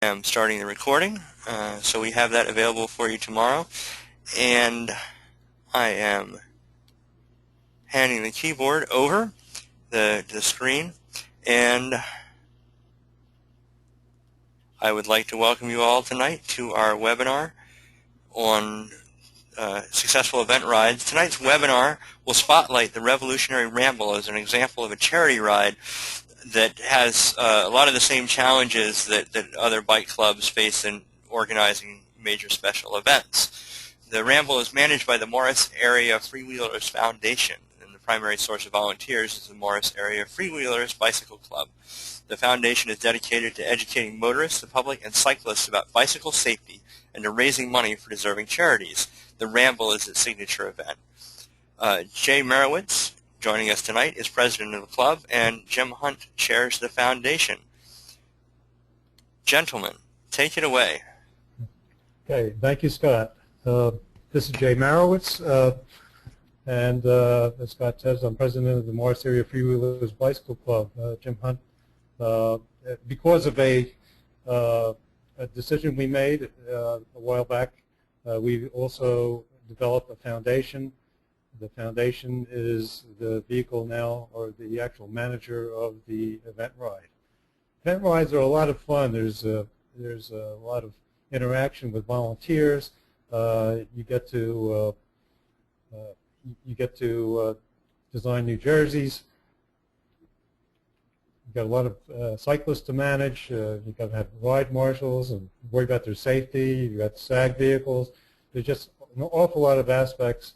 I'm starting the recording, so we have that available for you tomorrow. And I am handing the keyboard over the screen, and I would like to welcome you all tonight to our webinar on successful event rides. Tonight's webinar will spotlight the Revolutionary Ramble as an example of a charity ride that has a lot of the same challenges that other bike clubs face in organizing major special events. The Ramble is managed by the Morris Area Freewheelers Foundation, and the primary source of volunteers is the Morris Area Freewheelers Bicycle Club. The foundation is dedicated to educating motorists, the public, and cyclists about bicycle safety and to raising money for deserving charities. The Ramble is its signature event. Jay Merowitz, joining us tonight, is president of the club, and Jim Hunt chairs the foundation. Gentlemen, take it away. Okay, thank you, Scott. This is Jay Merowitz, and as Scott says, I'm president of the Morris Area Freewheelers Bicycle Club. Jim Hunt, because of a decision we made a while back, we also developed a foundation. The foundation is the vehicle now, or the actual manager of the event ride. Event rides are a lot of fun. There's a lot of interaction with volunteers. You get to design new jerseys. You've got a lot of cyclists to manage. You've got to have ride marshals and worry about their safety. You've got SAG vehicles. There's just an awful lot of aspects,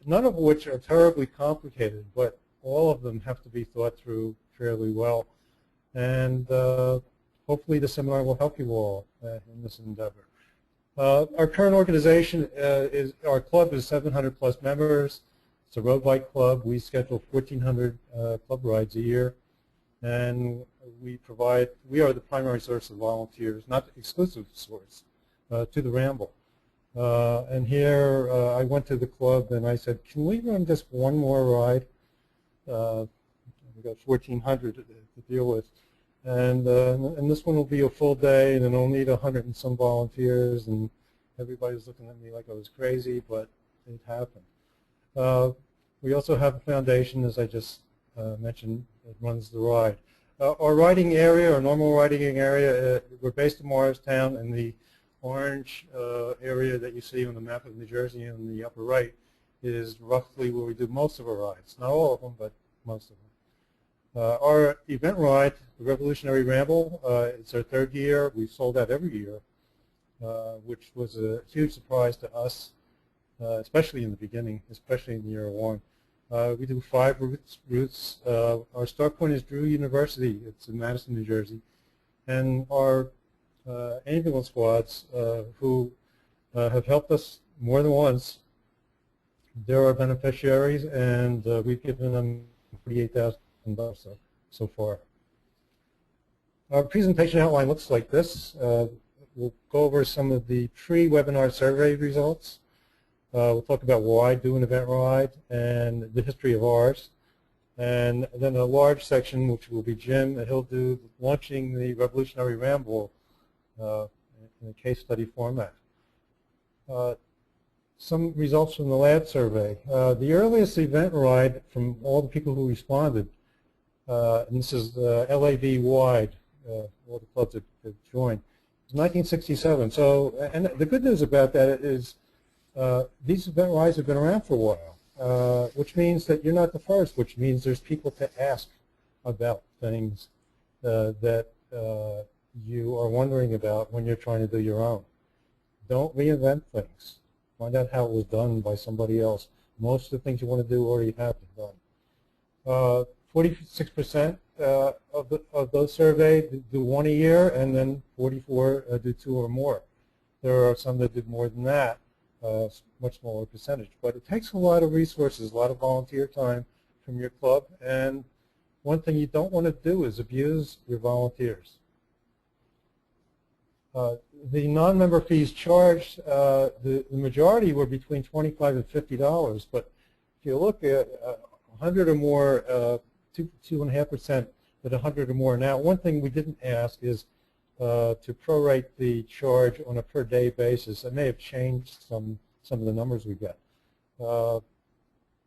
none of which are terribly complicated, but all of them have to be thought through fairly well. And hopefully the seminar will help you all in this endeavor. Our current organization our club is 700 plus members. It's a road bike club. We schedule 1,400 club rides a year. And we are the primary source of volunteers, not the exclusive source, to the Ramble. And here I went to the club and I said, can we run just one more ride? We've got 1,400 to deal with. And this one will be a full day, and it'll need 100 and some volunteers, and everybody's looking at me like I was crazy, but it happened. We also have a foundation, as I just mentioned, that runs the ride. Our riding area, our normal riding area, we're based in Morristown, and the orange area that you see on the map of New Jersey in the upper right is roughly where we do most of our rides. Not all of them, but most of them. Our event ride, the Revolutionary Ramble, it's our third year. We've sold out every year, which was a huge surprise to us, especially in the beginning, especially in year one. We do 5 routes. Our start point is Drew University. It's in Madison, New Jersey. And our ambulance squads who have helped us more than once, they're our beneficiaries, and we've given them $48,000 so far. Our presentation outline looks like this. We'll go over some of the pre-webinar survey results. We'll talk about why do an event ride and the history of ours. And then a large section, which will be Jim, and he'll do launching the Revolutionary Ramble in a case study format. Some results from the lab survey. The earliest event ride from all the people who responded, and this is LAV-wide, all the clubs that joined, was 1967. So, and the good news about that is these event rides have been around for a while, which means that you're not the first, which means there's people to ask about things that you are wondering about when you're trying to do your own. Don't reinvent things. Find out how it was done by somebody else. Most of the things you want to do already have been done. 46% of those surveyed do 1 a year, and then 44 do 2 or more. There are some that did more than that, much smaller percentage. But it takes a lot of resources, a lot of volunteer time from your club, and one thing you don't want to do is abuse your volunteers. The non-member fees charged, the majority were between $25 and $50, but if you look at 100 or more, 2.5% at 100 or more. Now, one thing we didn't ask is to prorate the charge on a per day basis. I may have changed some of the numbers we get.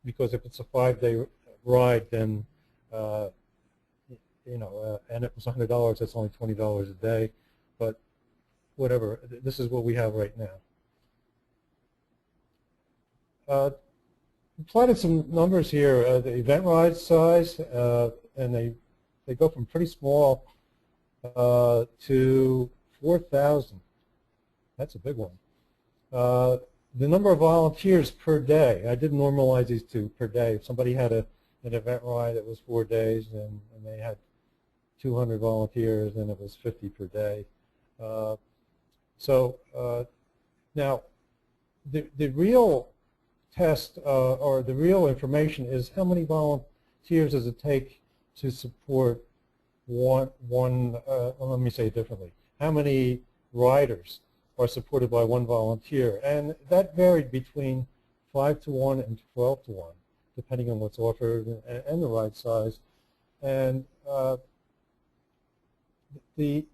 Because if it's a 5-day ride, then and it was $100, that's only $20 a day. But whatever, this is what we have right now. We plotted some numbers here. The event ride size, and they go from pretty small to 4,000. That's a big one. The number of volunteers per day, I did normalize these two per day. If somebody had an event ride that was 4 days and they had 200 volunteers, then it was 50 per day. Now, the real test or the real information is how many volunteers does it take to support well, let me say it differently. How many riders are supported by one volunteer? And that varied between 5 to 1 and 12 to 1, depending on what's offered and the ride size. And the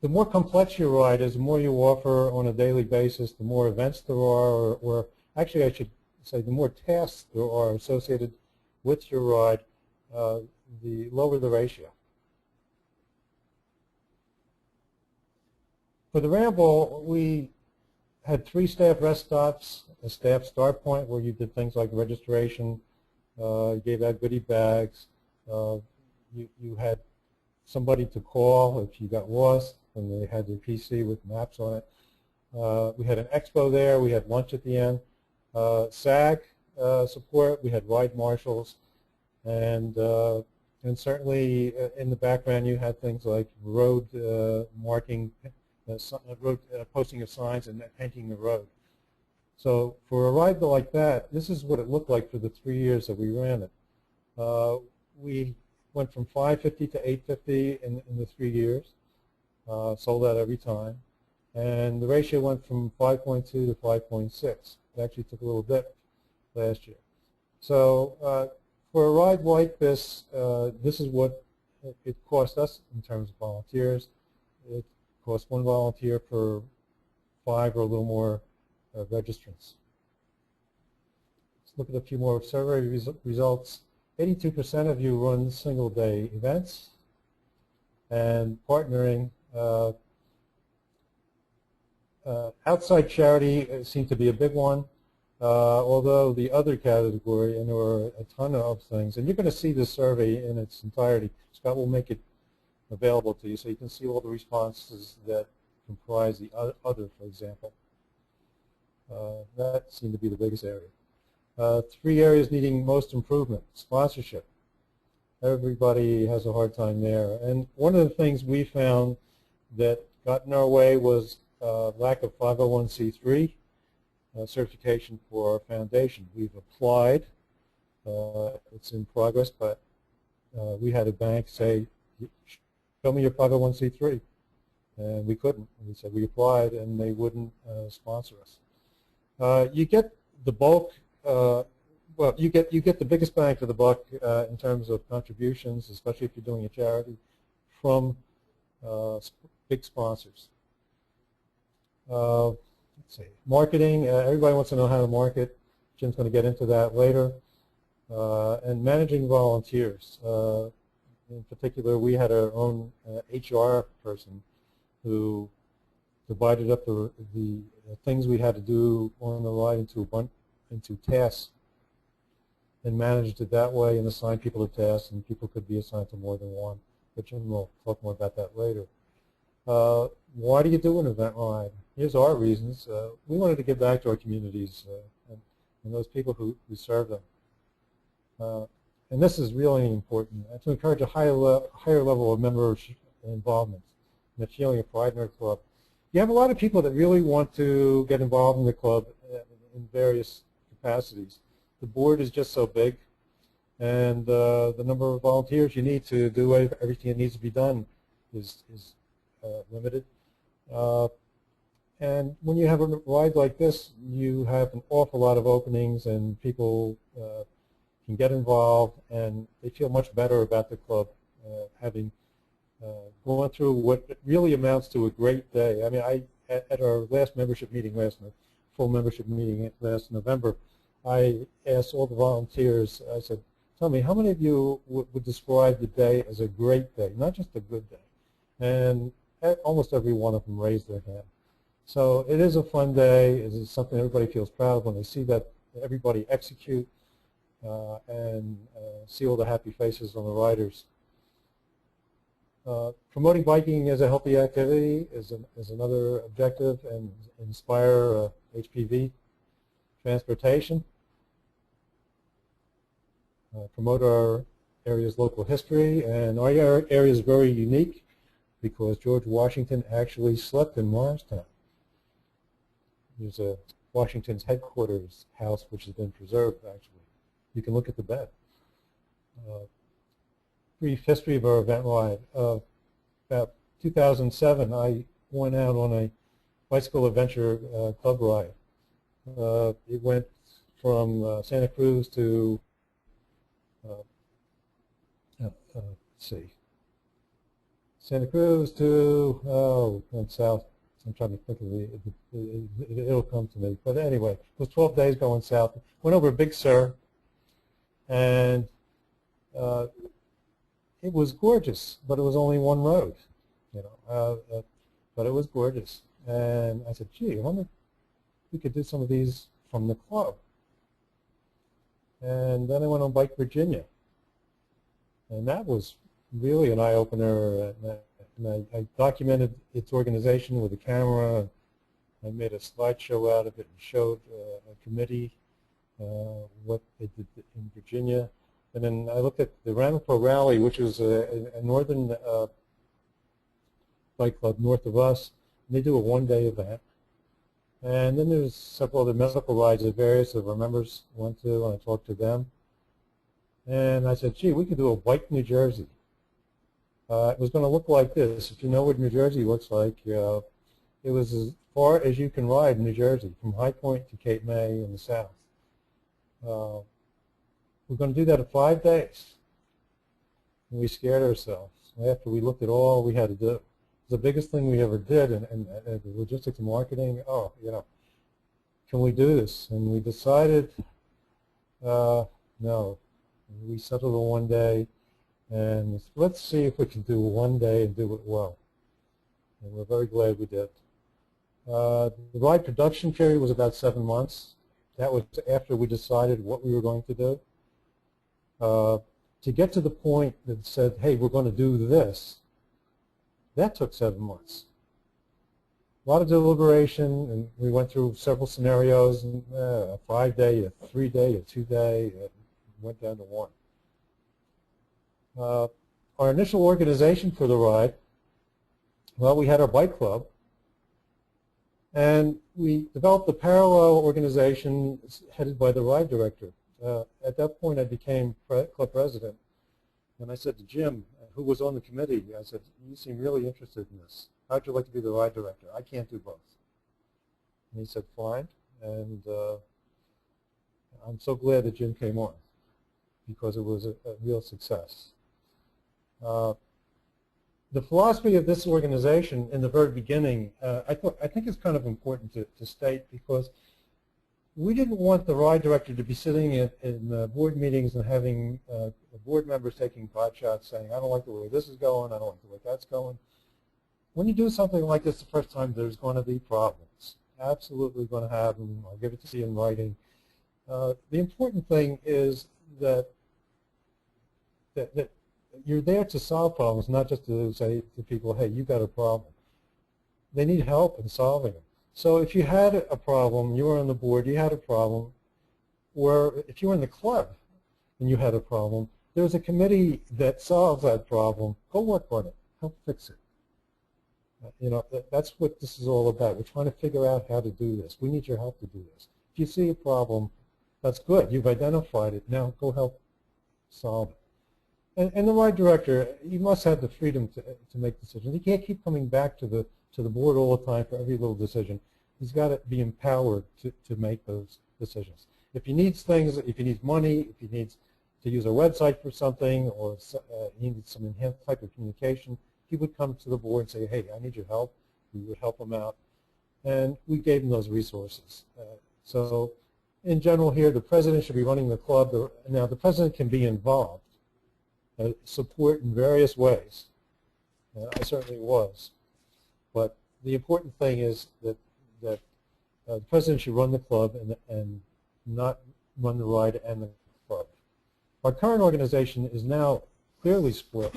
more complex your ride is, the more you offer on a daily basis, the more events there are, or actually I should say the more tasks there are associated with your ride, the lower the ratio. For the Ramble, we had 3 staff rest stops, a staff start point where you did things like registration, you gave out goodie bags, you had somebody to call if you got lost, and they had their PC with maps on it. We had an expo there, we had lunch at the end. SAG support, we had ride marshals, and certainly in the background you had things like road marking, road posting of signs and painting the road. So for a ride like that, this is what it looked like for the 3 years that we ran it. We went from $550 to $850 in the 3 years, sold out every time, and the ratio went from 5.2 to 5.6. It actually took a little dip last year. So for a ride like this, this is what it cost us in terms of volunteers. It cost 1 volunteer per 5 or a little more registrants. Let's look at a few more survey results. 82% of you run single-day events, and partnering. Outside charity seemed to be a big one, although the other category, and there were a ton of things, and you're going to see this survey in its entirety. Scott will make it available to you so you can see all the responses that comprise the other, for example. That seemed to be the biggest area. 3 areas needing most improvement. Sponsorship. Everybody has a hard time there. And one of the things we found that got in our way was lack of 501c3 certification for our foundation. We've applied. It's in progress, but we had a bank say, show me your 501c3. And we couldn't. We said we applied, and they wouldn't sponsor us. You get the bulk. Well, you get the biggest bang for the buck in terms of contributions, especially if you're doing a charity, from big sponsors. Let's see, marketing. Everybody wants to know how to market. Jim's going to get into that later. And managing volunteers. In particular, we had our own HR person who divided up the things we had to do on the ride into tasks and managed it that way and assigned people to tasks, and people could be assigned to more than one. But Jim will talk more about that later. Why do you do an event ride? Here's our reasons. We wanted to give back to our communities and those people who serve them. And this is really important, to encourage a higher level of member involvement and a feeling of pride in our club. You have a lot of people that really want to get involved in the club in various capacities. The board is just so big, and the number of volunteers you need to do everything that needs to be done is limited. And when you have a ride like this, you have an awful lot of openings, and people can get involved, and they feel much better about the club having going through what really amounts to a great day. I mean, at our last membership meeting full membership meeting last November, I asked all the volunteers, I said, tell me, how many of you would describe the day as a great day, not just a good day? And almost every one of them raised their hand. So it is a fun day. It is something everybody feels proud of when they see that everybody execute and see all the happy faces on the riders. Promoting biking as a healthy activity is another objective, and inspire HPV transportation. Promote our area's local history, and our area is very unique because George Washington actually slept in Morristown. There's a Washington's headquarters house which has been preserved, actually. You can look at the bed. Brief history of our event ride. About 2007, I went out on a bicycle adventure club ride. It went from Santa Cruz to, let's see, Santa Cruz to, went south. I'm trying to think of it'll come to me. But anyway, it was 12 days going south. Went over Big Sur, and it was gorgeous, but it was only one road, you know. But it was gorgeous, and I said, "Gee, I wonder if we could do some of these from the club." And then I went on Bike Virginia, and that was really an eye-opener. And I documented its organization with a camera. I made a slideshow out of it and showed a committee what they did in Virginia. And then I looked at the Ramapo Rally, which is a northern bike club north of us. And they do a one-day event. And then there's several other medical rides that various of our members went to, and I talked to them. And I said, gee, we could do a Bike New Jersey. It was going to look like this. If you know what New Jersey looks like, it was as far as you can ride in New Jersey, from High Point to Cape May in the south. We're going to do that in 5 days. And we scared ourselves after we looked at all we had to do. It was the biggest thing we ever did, and the logistics and marketing, oh, you know, can we do this? And we decided, no. We settled on one day. And let's see if we can do one day and do it well. And we're very glad we did. The ride production period was about 7 months. That was after we decided what we were going to do. To get to the point that said, hey, we're going to do this, that took 7 months. A lot of deliberation, and we went through several scenarios, and a 5-day, a 3-day, a 2-day, went down to 1. Our initial organization for the ride, well, we had our bike club, and we developed a parallel organization headed by the ride director. At that point, I became club president, and I said to Jim, who was on the committee, I said, you seem really interested in this. How'd you like to be the ride director? I can't do both. And he said, fine, and I'm so glad that Jim came on, because it was a real success. The philosophy of this organization in the very beginning, I think it's kind of important to state, because we didn't want the ride director to be sitting in board meetings and having board members taking pot shots saying, I don't like the way this is going, I don't like the way that's going. When you do something like this the first time, there's going to be problems. Absolutely going to have them. I'll give it to you in writing. The important thing is that you're there to solve problems, not just to say to people, hey, you got a problem. They need help in solving them. So if you had a problem, you were on the board, you had a problem, or if you were in the club and you had a problem, there's a committee that solves that problem. Go work on it. Help fix it. You know, that's what this is all about. We're trying to figure out how to do this. We need your help to do this. If you see a problem, that's good. You've identified it. Now go help solve it. And the ride director, you must have the freedom to make decisions. He can't keep coming back to the board all the time for every little decision. He's got to be empowered to make those decisions. If he needs things, if he needs money, if he needs to use a website for something, or he needs some enhanced type of communication, he would come to the board and say, hey, I need your help. We would help him out. And we gave him those resources. So in general here, the president should be running the club. Now, the president can be involved, support in various ways. I certainly was. But the important thing is that the president should run the club and not run the ride and the club. Our current organization is now clearly split.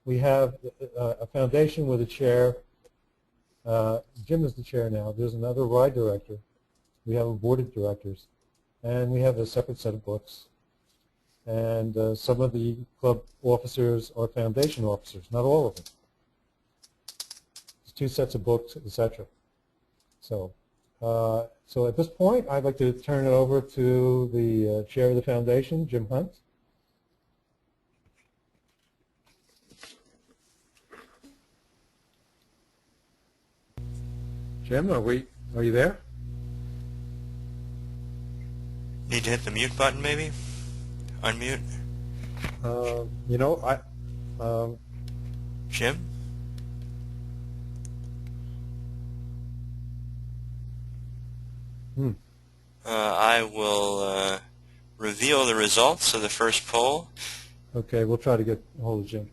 We have a foundation with a chair. Jim is the chair now. There's another ride director. We have a board of directors. And we have a separate set of books. And some of the club officers are foundation officers, not all of them. There's 2 sets of books, etc. So at this point, I'd like to turn it over to the chair of the foundation, Jim Hunt. Jim, are you there? Need to hit the mute button, maybe? Unmute? You know, Jim? I will reveal the results of the first poll. Okay, we'll try to get a hold of Jim.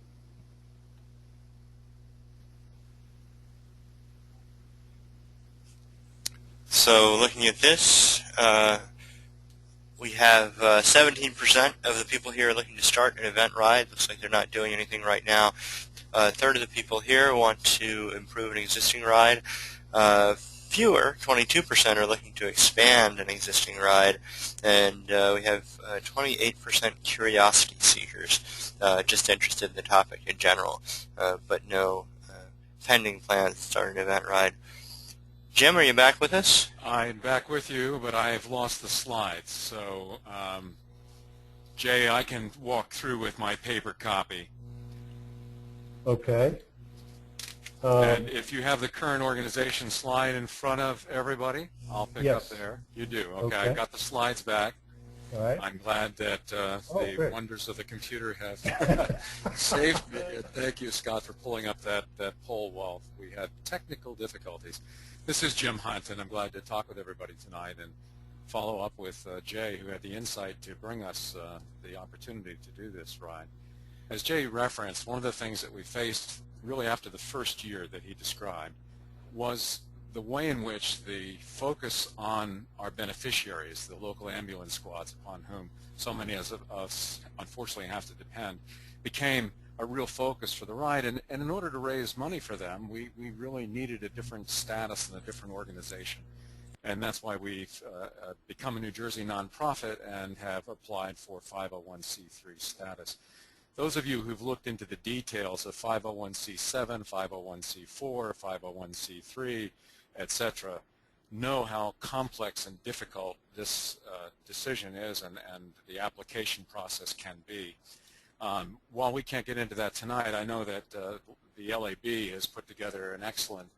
So looking at this, we have 17% of the people here looking to start an event ride. Looks like they're not doing anything right now. A third of the people here want to improve an existing ride. Fewer, 22%, are looking to expand an existing ride. And we have 28% curiosity seekers, just interested in the topic in general, but no pending plans to start an event ride. Jim, are you back with us? I'm back with you, but I've lost the slides. So, Jay, I can walk through with my paper copy. Okay. And if you have the current organization slide in front of everybody, I'll pick up there. You do. Okay, I've got the slides back. All right. I'm glad that the wonders of the computer have saved me. Thank you, Scott, for pulling up that poll while we had technical difficulties. This is Jim Hunt, and I'm glad to talk with everybody tonight and follow up with Jay, who had the insight to bring us the opportunity to do this ride. As Jay referenced, one of the things that we faced really after the first year that he described was the way in which the focus on our beneficiaries, the local ambulance squads upon whom so many of us unfortunately have to depend, became a real focus for the ride. And in order to raise money for them, we really needed a different status and a different organization. And that's why we've become a New Jersey nonprofit and have applied for 501c3 status. Those of you who've looked into the details of 501c7, 501c4, 501c3, etc., know how complex and difficult this decision is and the application process can be. While we can't get into that tonight, I know that the LAB has put together an excellent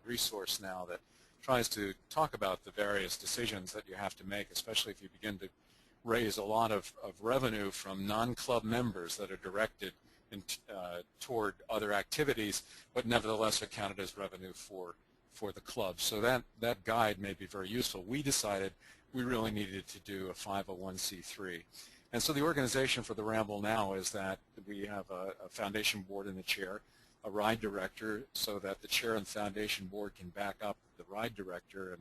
resource now that tries to talk about the various decisions that you have to make, especially if you begin to raise a lot of revenue from non-club members that are directed toward other activities, but nevertheless are counted as revenue for the club. So that guide may be very useful. We decided we really needed to do a 501c3. And so the organization for the Ramble now is that we have a foundation board in the chair, a ride director, so that the chair and foundation board can back up the ride director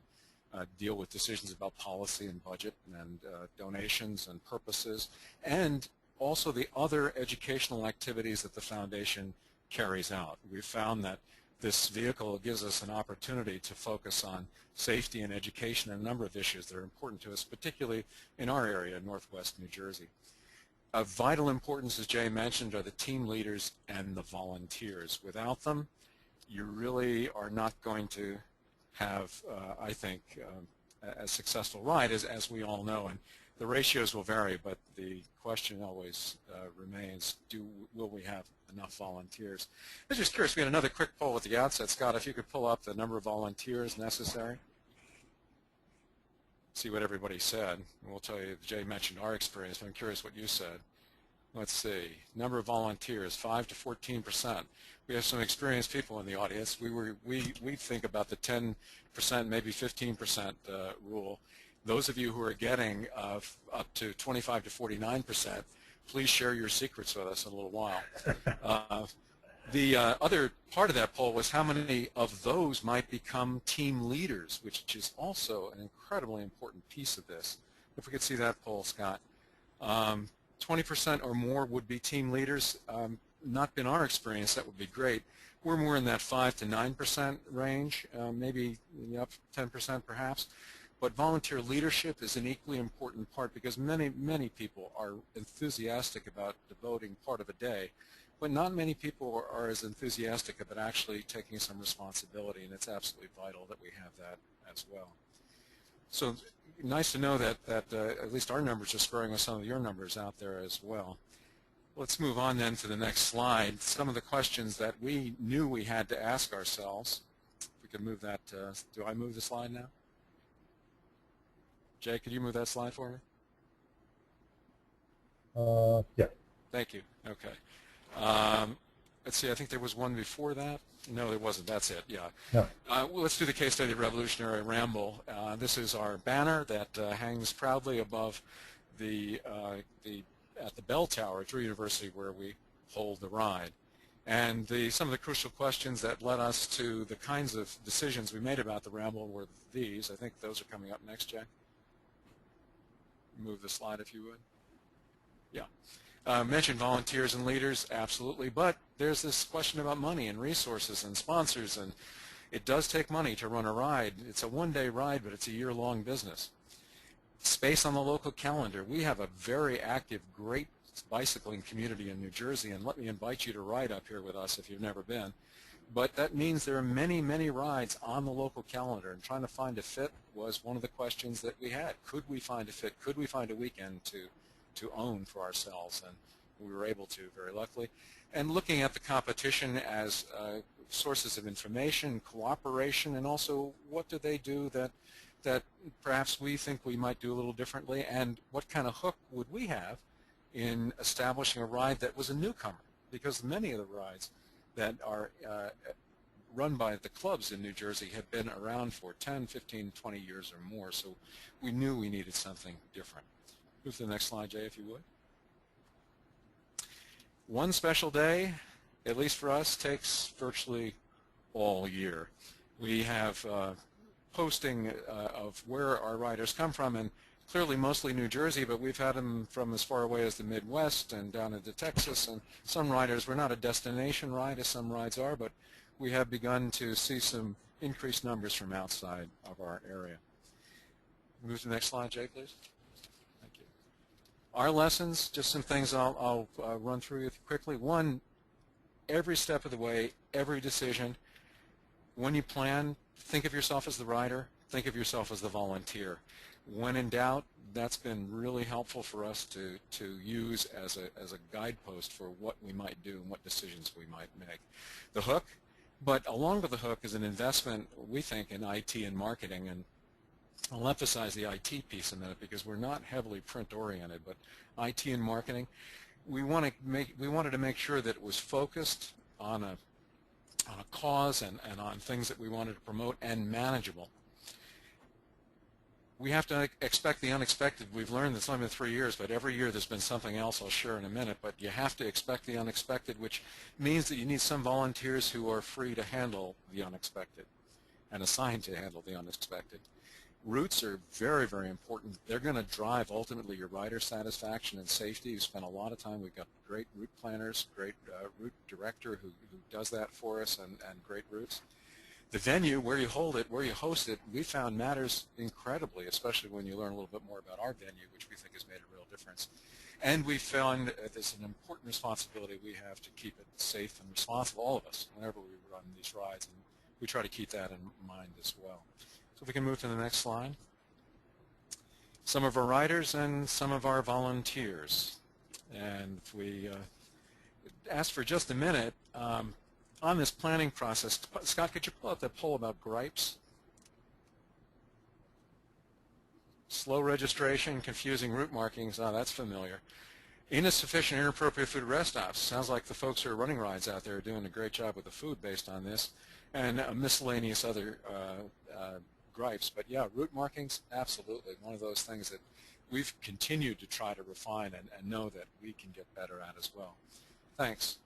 and deal with decisions about policy and budget and donations and purposes, and also the other educational activities that the foundation carries out. We've found that this vehicle gives us an opportunity to focus on safety and education and a number of issues that are important to us, particularly in our area, Northwest New Jersey. Of vital importance, as Jay mentioned, are the team leaders and the volunteers. Without them, you really are not going to have, I think, a successful ride, as we all know. And the ratios will vary, but the question always remains, will we have enough volunteers? I was just curious, we had another quick poll at the outset. Scott, if you could pull up the number of volunteers necessary. See what everybody said. And we'll tell you, Jay mentioned our experience, but I'm curious what you said. Let's see, number of volunteers, 5 to 14%. We have some experienced people in the audience. We think about the 10%, maybe 15% rule. Those of you who are getting up to 25 to 49%, please share your secrets with us in a little while. The other part of that poll was how many of those might become team leaders, which is also an incredibly important piece of this. If we could see that poll, Scott. 20% or more would be team leaders. Not been our experience. That would be great. We're more in that 5 to 9% range, maybe up 10% perhaps. But volunteer leadership is an equally important part because many people are enthusiastic about devoting part of a day, but not many people are as enthusiastic about actually taking some responsibility, and it's absolutely vital that we have that as well. So nice to know that at least our numbers are squaring with some of your numbers out there as well. Let's move on then to the next slide. Some of the questions that we knew we had to ask ourselves. If we could move that, do I move the slide now? Jay, could you move that slide for me? Yeah. Thank you. Okay. Let's see, I think there was one before that. No, there wasn't. That's it. Yeah. No. Well, let's do the case study Revolutionary Ramble. This is our banner that hangs proudly above at the bell tower at Drew University where we hold the ride. And some of the crucial questions that led us to the kinds of decisions we made about the Ramble were these. I think those are coming up next, Jay. Move the slide if you would. Yeah. Mentioned volunteers and leaders, absolutely, but there's this question about money and resources and sponsors, and it does take money to run a ride. It's a one-day ride, but it's a year-long business. Space on the local calendar. We have a very active, great bicycling community in New Jersey, and let me invite you to ride up here with us if you've never been. But that means there are many, many rides on the local calendar, and trying to find a fit was one of the questions that we had. Could we find a fit? Could we find a weekend to own for ourselves? And we were able to, very luckily. And looking at the competition as sources of information, cooperation, and also what do they do that perhaps we think we might do a little differently, and what kind of hook would we have in establishing a ride that was a newcomer? Because many of the rides that are run by the clubs in New Jersey have been around for 10, 15, 20 years or more, so we knew we needed something different. Move to the next slide, Jay, if you would. One special day, at least for us, takes virtually all year. We have posting of where our riders come from, and clearly mostly New Jersey, but we've had them from as far away as the Midwest and down into Texas, and some riders, we're not a destination ride as some rides are, but we have begun to see some increased numbers from outside of our area. Move to the next slide, Jay, please. Thank you. Our lessons, just some things I'll run through quickly. One, every step of the way, every decision, when you plan, think of yourself as the rider, think of yourself as the volunteer. When in doubt, that's been really helpful for us to use as a guidepost for what we might do and what decisions we might make. The hook, but along with the hook is an investment, we think, in IT and marketing, and I'll emphasize the IT piece in a minute because we're not heavily print-oriented, but IT and marketing, we wanted to make sure that it was focused on a cause and on things that we wanted to promote and manageable. We have to expect the unexpected. We've learned this only been 3 years, but every year there's been something else I'll share in a minute, but you have to expect the unexpected, which means that you need some volunteers who are free to handle the unexpected and assigned to handle the unexpected. Routes are very, very important. They're going to drive ultimately your rider satisfaction and safety. We spent a lot of time. We've got great route planners, great route director who does that for us, and great routes. The venue, where you hold it, where you host it, we found matters incredibly, especially when you learn a little bit more about our venue, which we think has made a real difference. And we found there's an important responsibility we have to keep it safe and responsible, all of us, whenever we run these rides, and we try to keep that in mind as well. So if we can move to the next slide. Some of our riders and some of our volunteers. And if we ask for just a minute, on this planning process, Scott, could you pull up that poll about gripes? Slow registration, confusing route markings, that's familiar. Insufficient, inappropriate food at rest stops. Sounds like the folks who are running rides out there are doing a great job with the food based on this, and miscellaneous other gripes. But yeah, route markings, absolutely. One of those things that we've continued to try to refine and know that we can get better at as well. Thanks.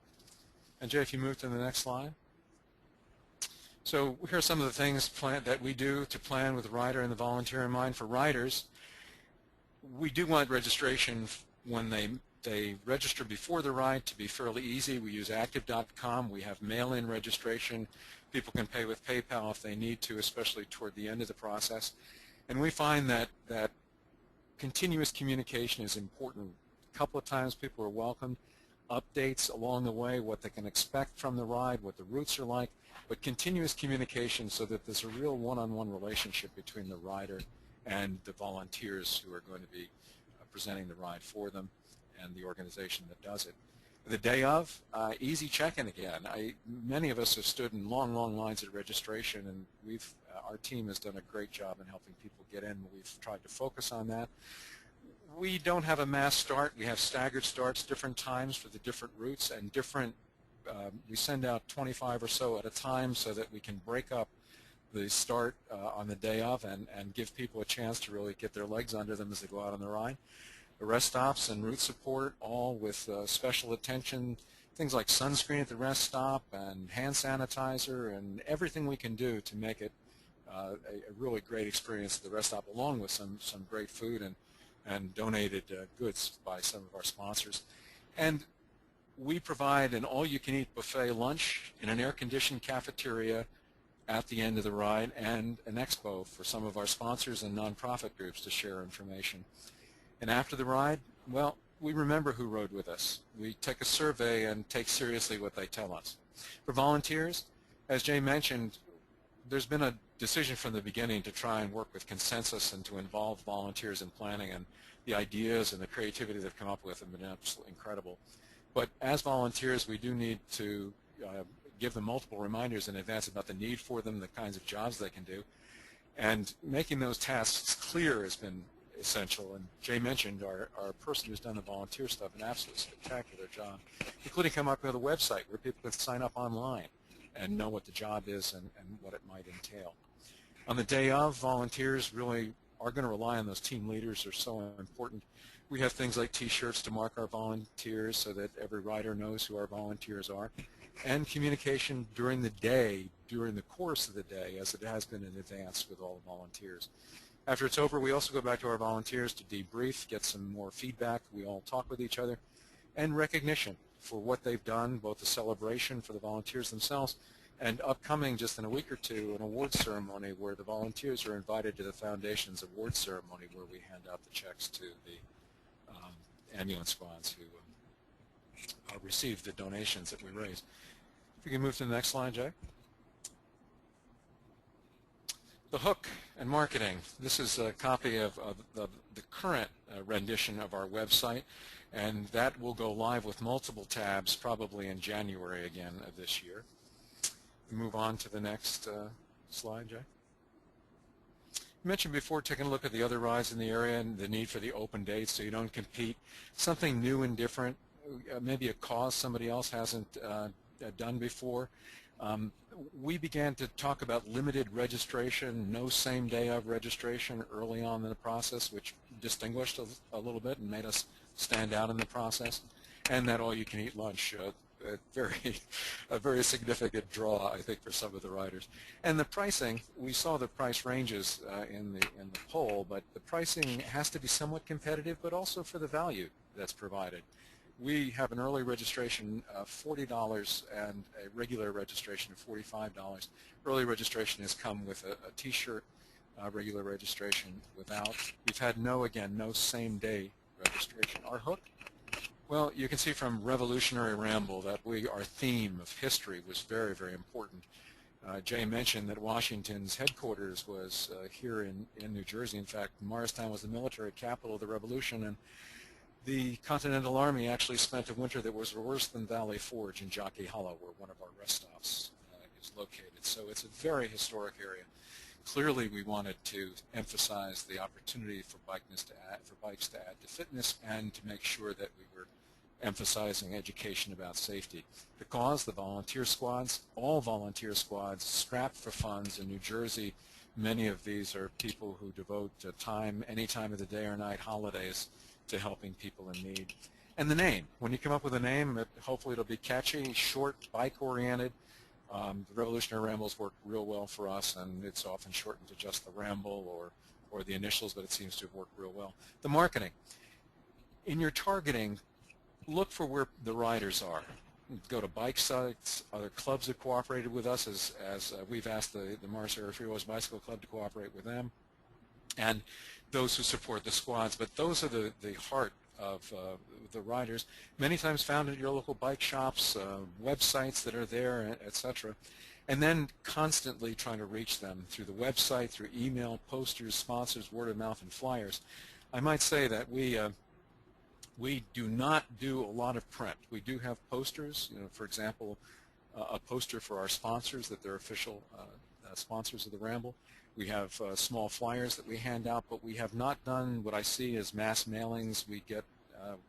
And Jay, if you move to the next slide. So here are some of the things that we do to plan with the rider and the volunteer in mind. For riders, we do want registration when they register before the ride to be fairly easy. We use active.com. We have mail-in registration. People can pay with PayPal if they need to, especially toward the end of the process. And we find that continuous communication is important. A couple of times people are welcomed. Updates along the way, what they can expect from the ride, what the routes are like, but continuous communication so that there's a real one-on-one relationship between the rider and the volunteers who are going to be presenting the ride for them and the organization that does it. The day of, easy check-in again. Many of us have stood in long, long lines at registration, and our team has done a great job in helping people get in. We've tried to focus on that. We don't have a mass start. We have staggered starts, different times for the different routes, and we send out 25 or so at a time so that we can break up the start on the day of and give people a chance to really get their legs under them as they go out on the ride. The rest stops and route support, all with special attention, things like sunscreen at the rest stop and hand sanitizer and everything we can do to make it a really great experience at the rest stop, along with some great food and donated goods by some of our sponsors. And we provide an all-you-can-eat buffet lunch in an air-conditioned cafeteria at the end of the ride, and an expo for some of our sponsors and nonprofit groups to share information. And after the ride, well, we remember who rode with us. We take a survey and take seriously what they tell us. For volunteers, as Jay mentioned, there's been a decision from the beginning to try and work with consensus and to involve volunteers in planning, and the ideas and the creativity they've come up with have been absolutely incredible. But as volunteers, we do need to give them multiple reminders in advance about the need for them, the kinds of jobs they can do, and making those tasks clear has been essential. And Jay mentioned our person who's done the volunteer stuff, an absolutely spectacular job, including coming up with a website where people can sign up online and know what the job is and what it might entail. On the day of, volunteers really are going to rely on those team leaders. They're so important. We have things like T-shirts to mark our volunteers so that every rider knows who our volunteers are, and communication during the day, during the course of the day, as it has been in advance with all the volunteers. After it's over, we also go back to our volunteers to debrief, get some more feedback. We all talk with each other, and recognition for what they've done, both the celebration for the volunteers themselves and upcoming, just in a week or two, an awards ceremony where the volunteers are invited to the Foundation's awards ceremony, where we hand out the checks to the ambulance squads who receive the donations that we raise. If we can move to the next slide, Jay. The hook and marketing. This is a copy of the current rendition of our website, and that will go live with multiple tabs probably in January again of this year. We move on to the next slide, Jay. You mentioned before taking a look at the other rides in the area and the need for the open dates so you don't compete. Something new and different, maybe a cause somebody else hasn't done before. We began to talk about limited registration, no same day of registration early on in the process, which distinguished a little bit and made us stand out in the process. And that all-you-can-eat lunch, a very significant draw, I think, for some of the riders. And the pricing, we saw the price ranges in the poll, but the pricing has to be somewhat competitive, but also for the value that's provided. We have an early registration of $40 and a regular registration of $45. Early registration has come with a T-shirt, regular registration without. We've had no same-day registration. Our hook, well, you can see from Revolutionary Ramble that our theme of history was very, very important. Jay mentioned that Washington's headquarters was here in New Jersey. In fact, Morristown was the military capital of the Revolution, and the Continental Army actually spent a winter that was worse than Valley Forge in Jockey Hollow, where one of our rest stops is located. So it's a very historic area. Clearly, we wanted to emphasize the opportunity for bikes to add to fitness, and to make sure that we were emphasizing education about safety. The cause, the volunteer squads, all volunteer squads strapped for funds in New Jersey. Many of these are people who devote time, any time of the day or night, holidays, to helping people in need. And the name, when you come up with a name, hopefully it'll be catchy, short, bike-oriented. The Revolutionary Rambles work real well for us, and it's often shortened to just the Ramble or the initials, but it seems to have worked real well. The marketing. In your targeting, look for where the riders are. Go to bike sites, other clubs that cooperated with us, as we've asked the Morris Area Freeways Bicycle Club to cooperate with them, and those who support the squads. But those are the heart of the riders, many times found at your local bike shops, websites that are there, etc. And then constantly trying to reach them through the website, through email, posters, sponsors, word of mouth, and flyers. I might say that we do not do a lot of print. We do have posters, for example, a poster for our sponsors, that they're official sponsors of the Ramble. We have small flyers that we hand out, but we have not done what I see as mass mailings.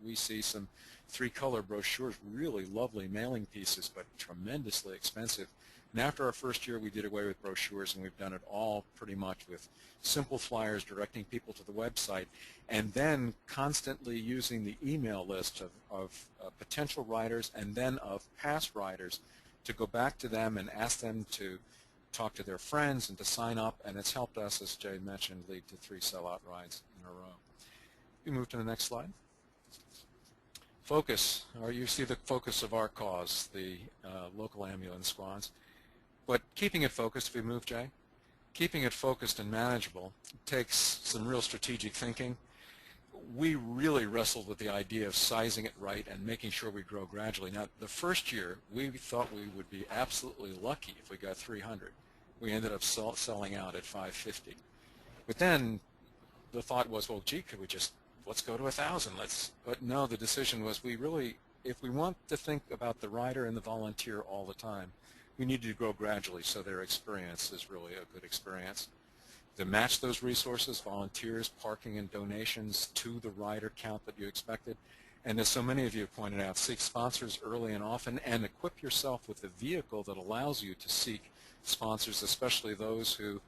We see some 3-color brochures, really lovely mailing pieces, but tremendously expensive. And after our first year, we did away with brochures, and we've done it all pretty much with simple flyers directing people to the website, and then constantly using the email list of potential riders and then of past riders to go back to them and ask them to talk to their friends and to sign up, and it's helped us, as Jay mentioned, lead to 3 sellout rides in a row. We move to the next slide. Focus, or you see the focus of our cause, the local ambulance squads. But keeping it focused, if we move, Jay, keeping it focused and manageable takes some real strategic thinking. We really wrestled with the idea of sizing it right and making sure we grow gradually. Now, the first year, we thought we would be absolutely lucky if we got 300. We ended up selling out at 550. But then the thought was, well, gee, could we just, let's go to 1,000. But no, the decision was, if we want to think about the rider and the volunteer all the time, we need to grow gradually so their experience is really a good experience. To match those resources, volunteers, parking, and donations to the rider count that you expected. And as so many of you have pointed out, seek sponsors early and often, and equip yourself with a vehicle that allows you to seek sponsors, especially those who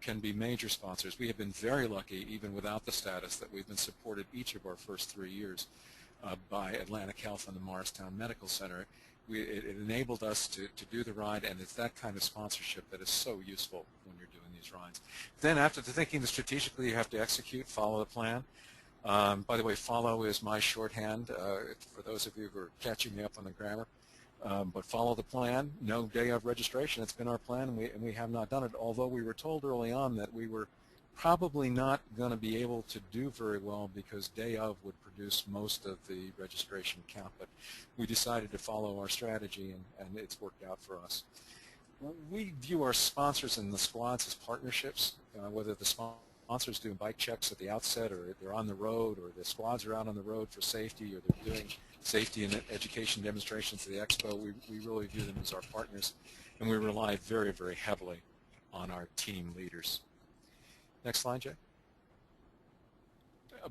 can be major sponsors. We have been very lucky, even without the status, that we've been supported each of our first 3 years by Atlantic Health and the Morristown Medical Center. It enabled us to do the ride, and it's that kind of sponsorship that is so useful when you're doing these rides. Then after thinking strategically, you have to execute, follow the plan. By the way, follow is my shorthand for those of you who are catching me up on the grammar. But follow the plan. No day of registration. It's been our plan, and we have not done it, although we were told early on that we were probably not going to be able to do very well because day of would produce most of the registration count. But we decided to follow our strategy, and it's worked out for us. We view our sponsors in the squads as partnerships, whether the sponsors do bike checks at the outset, or they're on the road, or the squads are out on the road for safety, or they're doing safety and education demonstrations at the expo. We really view them as our partners, and we rely very, very heavily on our team leaders. Next slide, Jay.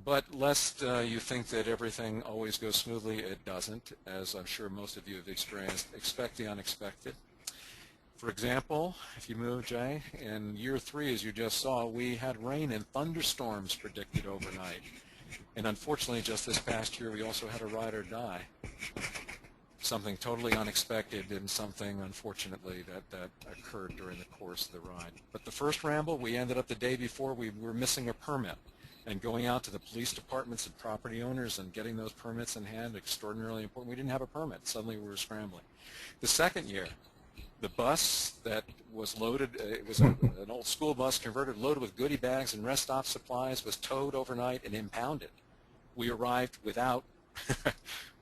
But lest you think that everything always goes smoothly, it doesn't, as I'm sure most of you have experienced. Expect the unexpected. For example, if you move, Jay, in year 3, as you just saw, we had rain and thunderstorms predicted overnight. And unfortunately, just this past year, we also had a rider die. Something totally unexpected, and something, unfortunately, that occurred during the course of the ride. But the first Ramble, we ended up the day before, we were missing a permit. And going out to the police departments and property owners and getting those permits in hand, extraordinarily important. We didn't have a permit. Suddenly we were scrambling. The second year, the bus that was loaded, it was an old school bus converted, loaded with goodie bags and rest stop supplies, was towed overnight and impounded. We arrived without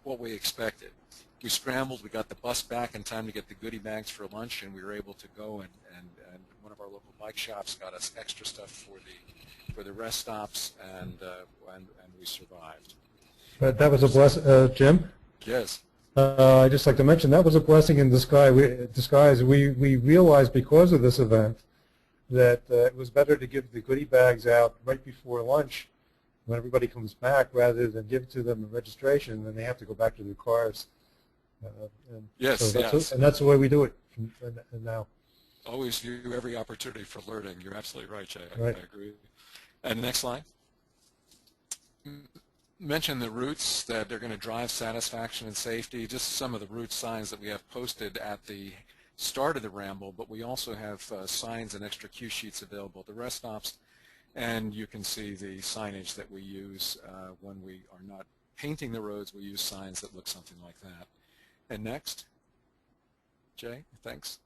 what we expected. We scrambled, we got the bus back in time to get the goodie bags for lunch, and we were able to go, and one of our local bike shops got us extra stuff for the rest stops, and we survived. But that was a blessing, Jim? Yes. I'd just like to mention that was a blessing in disguise. We realized because of this event that it was better to give the goodie bags out right before lunch when everybody comes back rather than give it to them in registration, and then they have to go back to their cars. Yes, so yes. And that's the way we do it and now. Always view every opportunity for learning. You're absolutely right, Jay. Right. I agree. And next slide. Mention the routes that are going to drive satisfaction and safety. Just some of the route signs that we have posted at the start of the ramble, but we also have signs and extra cue sheets available at the rest stops. And you can see the signage that we use when we are not painting the roads. We use signs that look something like that. And next, Jay, thanks.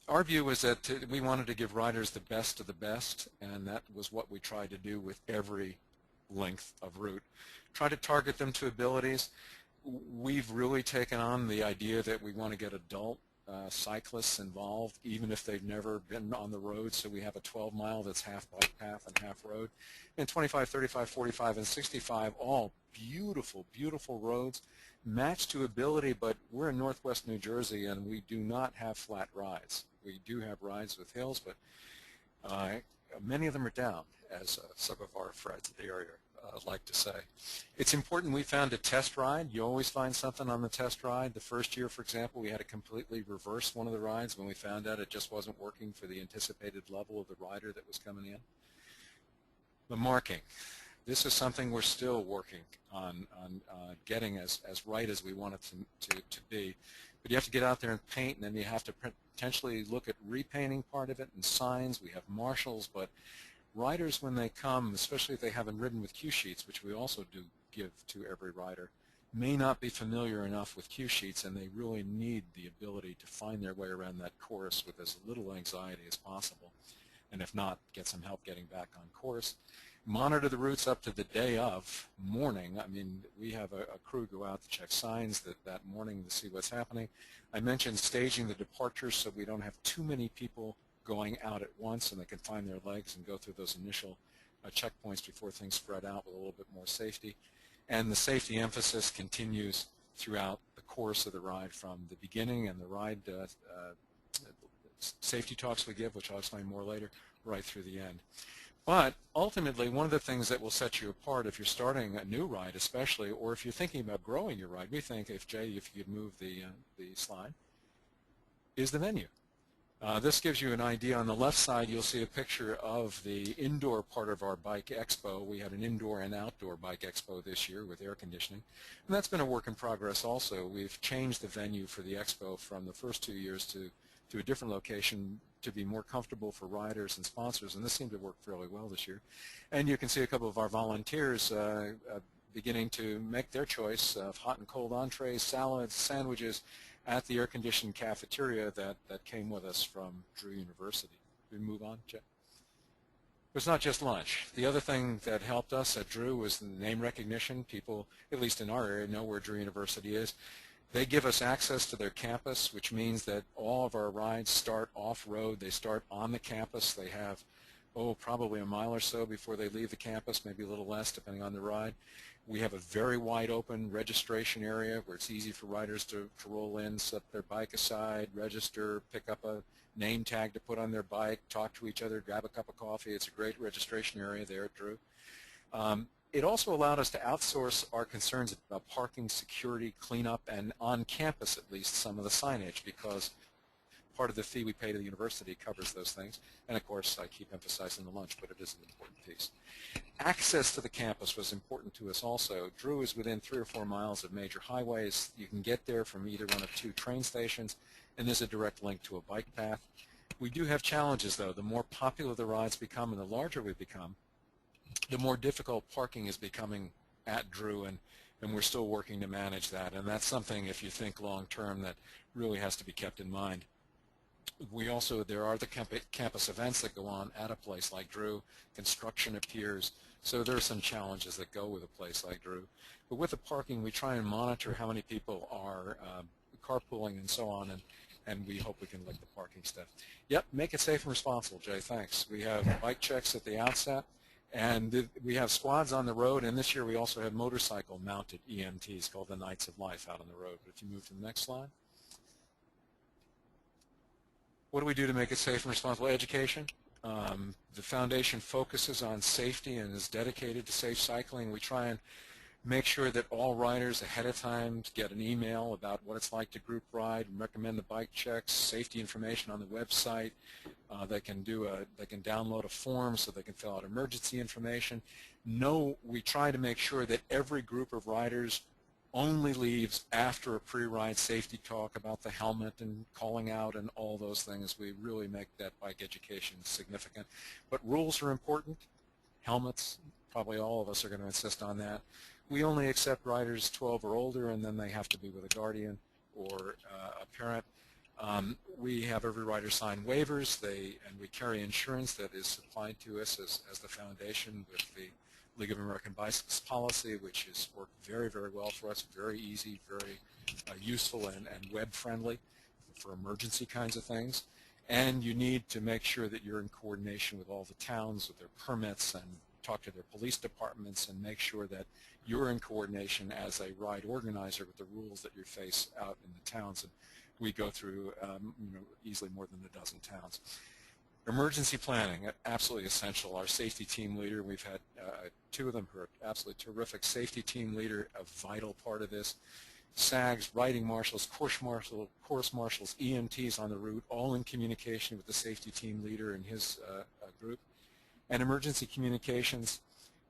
Our view was that we wanted to give riders the best of the best, and that was what we tried to do with every length of route. Try to target them to abilities. We've really taken on the idea that we want to get adult cyclists involved, even if they've never been on the road. So we have a 12-mile that's half bike path and half road. And 25, 35, 45, and 65, all beautiful, beautiful roads, matched to ability, but we're in northwest New Jersey, and we do not have flat rides. We do have rides with hills, but many of them are down, as some of our friends in the area like to say. It's important we found a test ride. You always find something on the test ride. The first year, for example, we had to completely reverse one of the rides when we found out it just wasn't working for the anticipated level of the rider that was coming in. The marking. This is something we're still working on getting as right as we want it to be. But you have to get out there and paint, and then you have to potentially look at repainting part of it and signs. We have marshals, but riders, when they come, especially if they haven't ridden with cue sheets, which we also do give to every rider, may not be familiar enough with cue sheets, and they really need the ability to find their way around that course with as little anxiety as possible. And if not, get some help getting back on course. Monitor the routes up to the day of morning. I mean, we have a crew go out to check signs that morning to see what's happening. I mentioned staging the departures so we don't have too many people going out at once, and they can find their legs and go through those initial checkpoints before things spread out with a little bit more safety. And the safety emphasis continues throughout the course of the ride, from the beginning and the ride safety talks we give, which I'll explain more later, right through the end. But ultimately, one of the things that will set you apart if you're starting a new ride especially, or if you're thinking about growing your ride, we think, if Jay, if you could move the slide, is the venue. This gives you an idea. On the left side, you'll see a picture of the indoor part of our bike expo. We had an indoor and outdoor bike expo this year with air conditioning, and that's been a work in progress also. We've changed the venue for the expo from the first 2 years to a different location to be more comfortable for riders and sponsors, and this seemed to work fairly well this year. And you can see a couple of our volunteers beginning to make their choice of hot and cold entrees, salads, sandwiches, at the air-conditioned cafeteria that came with us from Drew University. We move on, Jeff. It's not just lunch. The other thing that helped us at Drew was the name recognition. People, at least in our area, know where Drew University is. They give us access to their campus, which means that all of our rides start off-road. They start on the campus. They have, probably a mile or so before they leave the campus, maybe a little less depending on the ride. We have a very wide open registration area where it's easy for riders to roll in, set their bike aside, register, pick up a name tag to put on their bike, talk to each other, grab a cup of coffee. It's a great registration area there at Drew. It also allowed us to outsource our concerns about parking, security, cleanup, and on campus at least some of the signage, because part of the fee we pay to the university covers those things. And of course, I keep emphasizing the lunch, but it is an important piece. Access to the campus was important to us also. Drew is within 3 or 4 miles of major highways. You can get there from either one of 2 train stations, and there's a direct link to a bike path. We do have challenges, though. The more popular the rides become and the larger we become, the more difficult parking is becoming at Drew, and we're still working to manage that. And that's something, if you think long-term, that really has to be kept in mind. There are the campus events that go on at a place like Drew. Construction appears, so there are some challenges that go with a place like Drew. But with the parking, we try and monitor how many people are carpooling and so on, and we hope we can lick the parking stuff. Yep, make it safe and responsible, Jay, thanks. We have bike checks at the outset, and we have squads on the road, and this year we also have motorcycle-mounted EMTs called the Knights of Life out on the road. But if you move to the next slide. What do we do to make it safe and responsible? Education. The foundation focuses on safety and is dedicated to safe cycling. We try and make sure that all riders ahead of time get an email about what it's like to group ride, and recommend the bike checks, safety information on the website. They can download a form so they can fill out emergency information. We try to make sure that every group of riders only leaves after a pre-ride safety talk about the helmet and calling out and all those things. We really make that bike education significant. But rules are important. Helmets, probably all of us are going to insist on that. We only accept riders 12 or older, and then they have to be with a guardian or a parent. We have every rider sign waivers, and we carry insurance that is supplied to us as the foundation with the League of American Bicyclists policy, which has worked very, very well for us, very easy, very useful and web-friendly for emergency kinds of things. And you need to make sure that you're in coordination with all the towns with their permits and talk to their police departments and make sure that you're in coordination as a ride organizer with the rules that you face out in the towns. And we go through easily more than a dozen towns. Emergency planning, absolutely essential. Our safety team leader, we've had two of them who are absolutely terrific. Safety team leader, a vital part of this. SAGs, riding marshals, course marshals, EMTs on the route, all in communication with the safety team leader and his group. And emergency communications,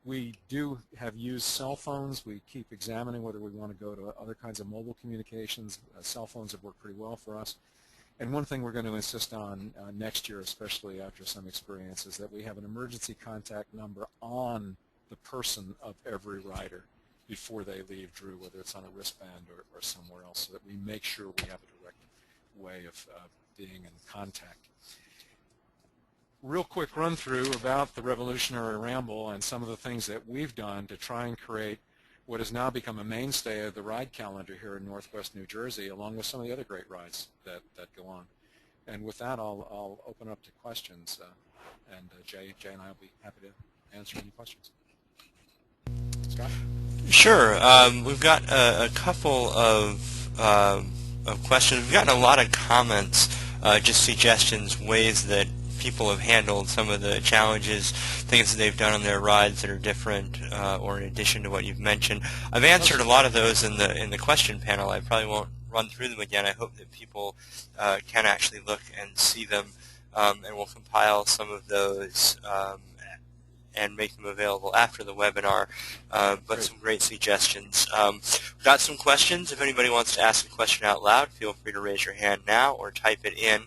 we do have used cell phones. We keep examining whether we want to go to other kinds of mobile communications. Cell phones have worked pretty well for us. And one thing we're going to insist on next year, especially after some experience, is that we have an emergency contact number on the person of every rider before they leave Drew, whether it's on a wristband or somewhere else, so that we make sure we have a direct way of being in contact. Real quick run through about the Revolutionary Ramble and some of the things that we've done to try and create what has now become a mainstay of the ride calendar here in Northwest New Jersey, along with some of the other great rides that go on. And with that, I'll open up to questions, and Jay and I will be happy to answer any questions. Scott? Sure. We've got a couple of questions. We've gotten a lot of comments, just suggestions, ways that people have handled some of the challenges, things that they've done on their rides that are different or in addition to what you've mentioned. I've answered a lot of those in the question panel. I probably won't run through them again. I hope that people can actually look and see them, and we'll compile some of those and make them available after the webinar, but some great suggestions. We've got some questions. If anybody wants to ask a question out loud, feel free to raise your hand now or type it in.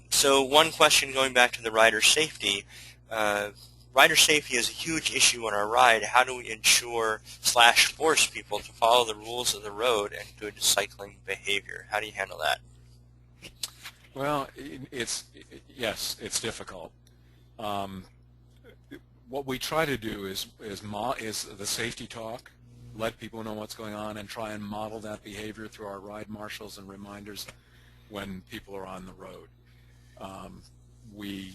So one question going back to the rider safety. Rider safety is a huge issue on our ride. How do we ensure / force people to follow the rules of the road and good cycling behavior? How do you handle that? Well, yes, it's difficult. What we try to do is the safety talk, let people know what's going on, and try and model that behavior through our ride marshals and reminders when people are on the road. We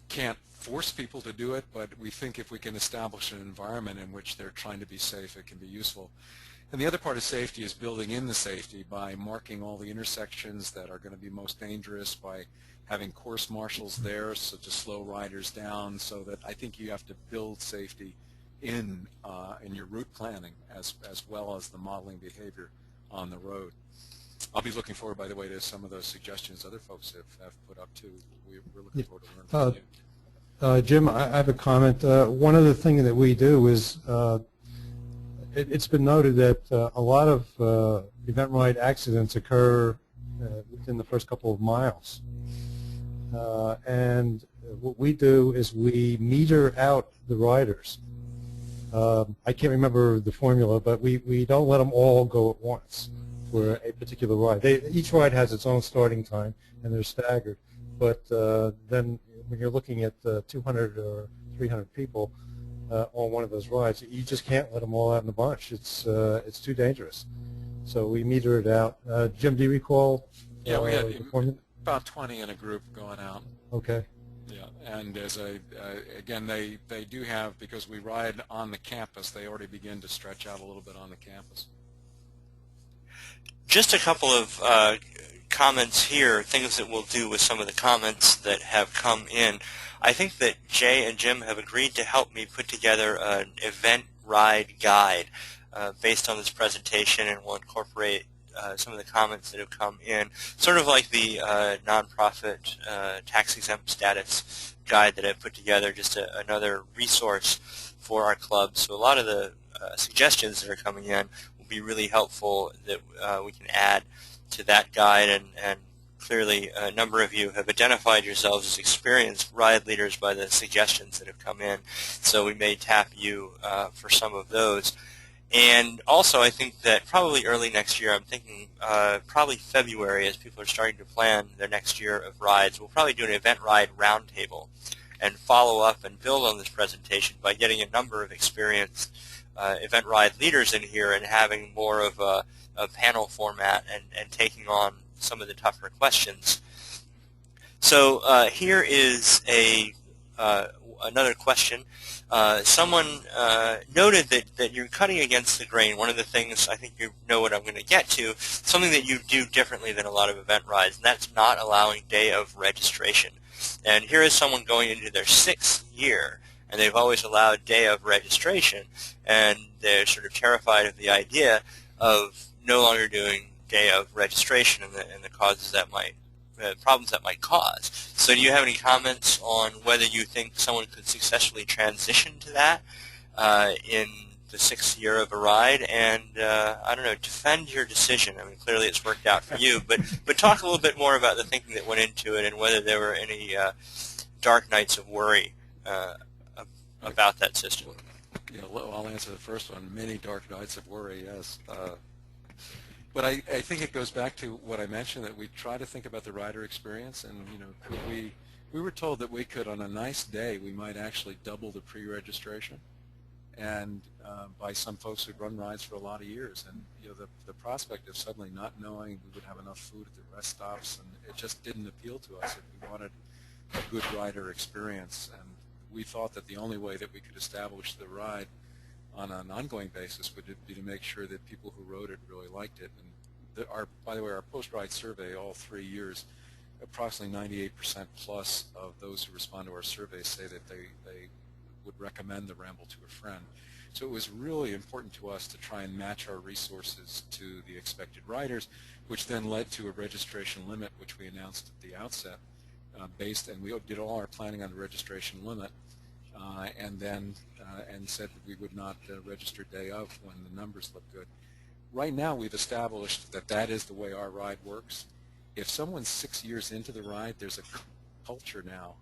can't force people to do it, but we think if we can establish an environment in which they're trying to be safe, it can be useful. And the other part of safety is building in the safety by marking all the intersections that are going to be most dangerous, by having course marshals there so to slow riders down, so that I think you have to build safety in your route planning as well as the modeling behavior on the road. I'll be looking forward, by the way, to some of those suggestions other folks have put up too. We're looking forward to learning from you. Jim, I have a comment. One other thing that we do is it's been noted that a lot of event ride accidents occur within the first couple of miles. And what we do is we meter out the riders. I can't remember the formula, but we don't let them all go at once for a particular ride. Each ride has its own starting time, and they're staggered. But then when you're looking at 200 or 300 people on one of those rides, you just can't let them all out in a bunch. It's too dangerous. So we meter it out. Jim, do you recall we had the formula? About 20 in a group going out. Okay. Yeah, and again, they do have, because we ride on the campus, they already begin to stretch out a little bit on the campus. Just a couple of comments here, things that we'll do with some of the comments that have come in. I think that Jay and Jim have agreed to help me put together an event ride guide based on this presentation, and we'll incorporate some of the comments that have come in, sort of like the nonprofit tax-exempt status guide that I've put together, just another resource for our club. So a lot of the suggestions that are coming in will be really helpful that we can add to that guide, and clearly a number of you have identified yourselves as experienced ride leaders by the suggestions that have come in, so we may tap you for some of those. And also, I think that probably early next year, I'm thinking probably February, as people are starting to plan their next year of rides, we'll probably do an event ride roundtable and follow up and build on this presentation by getting a number of experienced event ride leaders in here and having more of a panel format and taking on some of the tougher questions. So here is another question. Someone noted that you're cutting against the grain. One of the things, I think you know what I'm going to get to, something that you do differently than a lot of event rides, and that's not allowing day of registration. And here is someone going into their 6th year, and they've always allowed day of registration, and they're sort of terrified of the idea of no longer doing day of registration and the causes that might problems that might cause. So do you have any comments on whether you think someone could successfully transition to that in the 6th year of a ride? And I don't know, defend your decision. I mean, clearly it's worked out for you, but talk a little bit more about the thinking that went into it and whether there were any dark nights of worry about that system. Yeah, well, I'll answer the first one. Many dark nights of worry, yes. But I think it goes back to what I mentioned, that we try to think about the rider experience, and could we were told that we could, on a nice day, we might actually double the pre-registration, and by some folks who'd run rides for a lot of years, and the prospect of suddenly not knowing we would have enough food at the rest stops, and it just didn't appeal to us if we wanted a good rider experience. And we thought that the only way that we could establish the ride on an ongoing basis would be to make sure that people who rode it really liked it. And by the way, our post-ride survey, all 3 years, approximately 98% plus of those who respond to our survey say that they would recommend the Ramble to a friend. So it was really important to us to try and match our resources to the expected riders, which then led to a registration limit, which we announced at the outset, and we did all our planning on the registration limit, and said that we would not register day of when the numbers look good. Right now, we've established that that is the way our ride works. If someone's 6 years into the ride, there's a culture now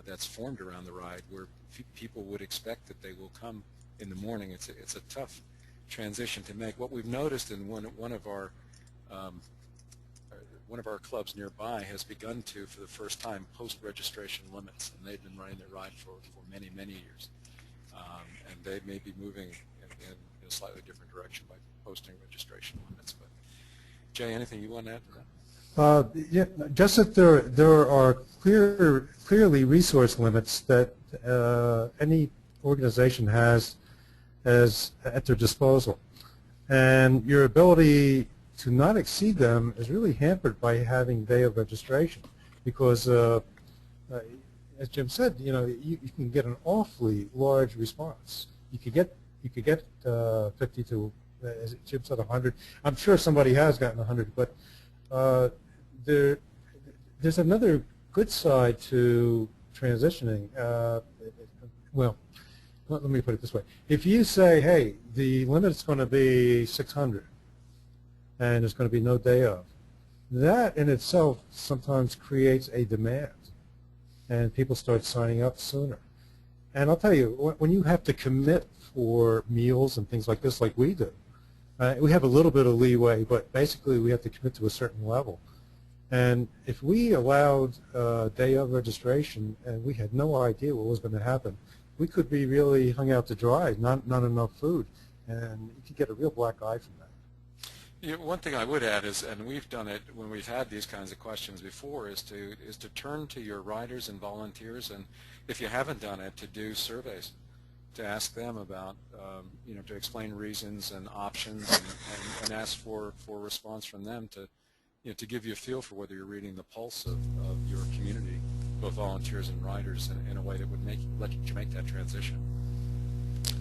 that's formed around the ride where people would expect that they will come in the morning. It's a tough transition to make. What we've noticed in one of our clubs nearby has begun to, for the first time, post registration limits, and they've been running their ride for many, many years. And they may be moving in a slightly different direction by posting registration limits. But Jay, anything you want to add to that? Yeah, just that there are clearly resource limits that any organization has at their disposal, and your ability to not exceed them is really hampered by having day of registration, because as Jim said, you can get an awfully large response. You could get 50 to, as Jim said, 100. I'm sure somebody has gotten 100, but there's another good side to transitioning. Well, let me put it this way. If you say, hey, the limit is going to be 600, and there's going to be no day of, that in itself sometimes creates a demand, and people start signing up sooner. And I'll tell you, when you have to commit for meals and things like this, like we do, we have a little bit of leeway, but basically we have to commit to a certain level. And if we allowed day of registration and we had no idea what was going to happen, we could be really hung out to dry, not enough food, and you could get a real black eye from that. One thing I would add is, and we've done it when we've had these kinds of questions before, is to turn to your riders and volunteers, and if you haven't done it, to do surveys, to ask them about, to explain reasons and options, and ask for a response from them to, to give you a feel for whether you're reading the pulse of your community, both volunteers and riders, in a way that would let you make that transition.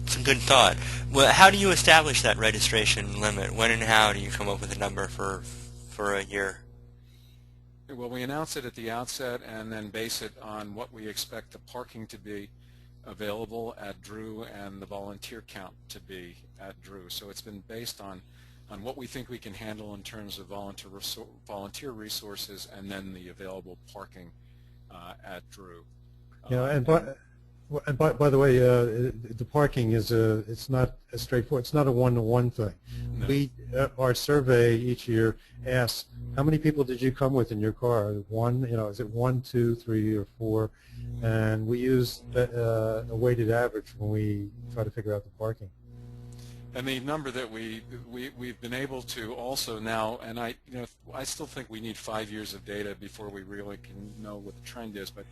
It's a good thought. Well, how do you establish that registration limit? When and how do you come up with a number for a year? Well, we announce it at the outset and then base it on what we expect the parking to be available at Drew and the volunteer count to be at Drew. So it's been based on what we think we can handle in terms of volunteer resources and then the available parking at Drew. And by the way, the parking is it's not as straightforward. It's not a one-to-one thing. No. Our survey each year asks, how many people did you come with in your car? One, is it 1, 2, 3, or 4? And we use a weighted average when we try to figure out the parking. And the number that we've been able to also now, and I still think we need 5 years of data before we really can know what the trend is, but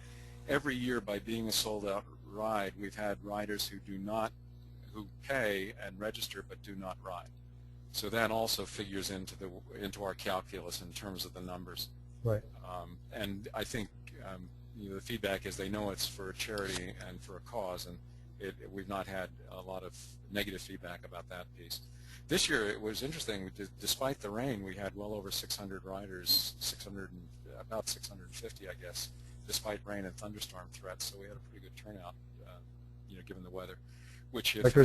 every year, by being a sold-out ride, we've had riders who pay and register but do not ride. So that also figures into our calculus in terms of the numbers. Right. And I think the feedback is they know it's for a charity and for a cause, and we've not had a lot of negative feedback about that piece. This year it was interesting. Despite the rain, we had well over 600 riders, about 650, I guess, despite rain and thunderstorm threats. So we had a pretty good turnout, given the weather. Which if we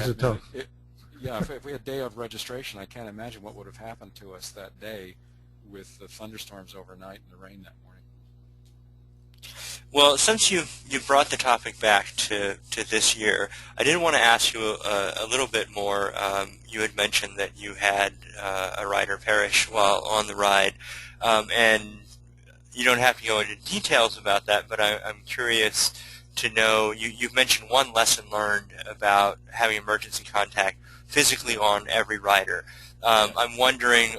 had a day of registration, I can't imagine what would have happened to us that day with the thunderstorms overnight and the rain that morning. Well, since you brought the topic back to this year, I did want to ask you a little bit more. You had mentioned that you had a rider perish while on the ride, and you don't have to go into details about that, but I'm curious to know, you've mentioned one lesson learned about having emergency contact physically on every rider. I'm wondering,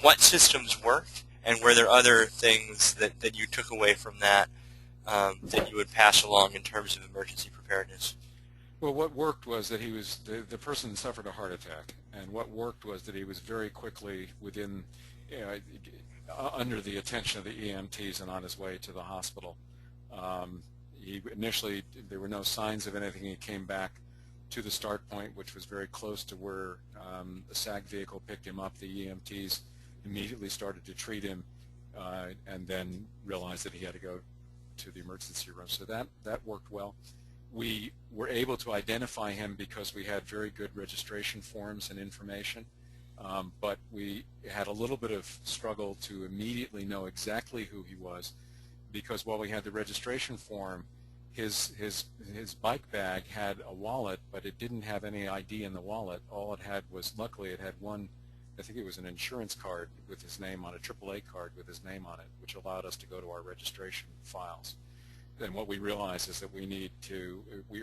what systems worked, and were there other things that you took away from that that you would pass along in terms of emergency preparedness? Well, what worked was that the person suffered a heart attack, and what worked was that he was very quickly under the attention of the EMTs and on his way to the hospital. Initially, there were no signs of anything. He came back to the start point, which was very close to where the SAG vehicle picked him up. The EMTs immediately started to treat him and then realized that he had to go to the emergency room. So that worked well. We were able to identify him because we had very good registration forms and information, but we had a little bit of struggle to immediately know exactly who he was, because while we had the registration form, his bike bag had a wallet, but it didn't have any ID in the wallet. All it had was, luckily, it had one, I think it was an insurance card with his name on it, AAA card with his name on it, which allowed us to go to our registration files. And what we realized is that we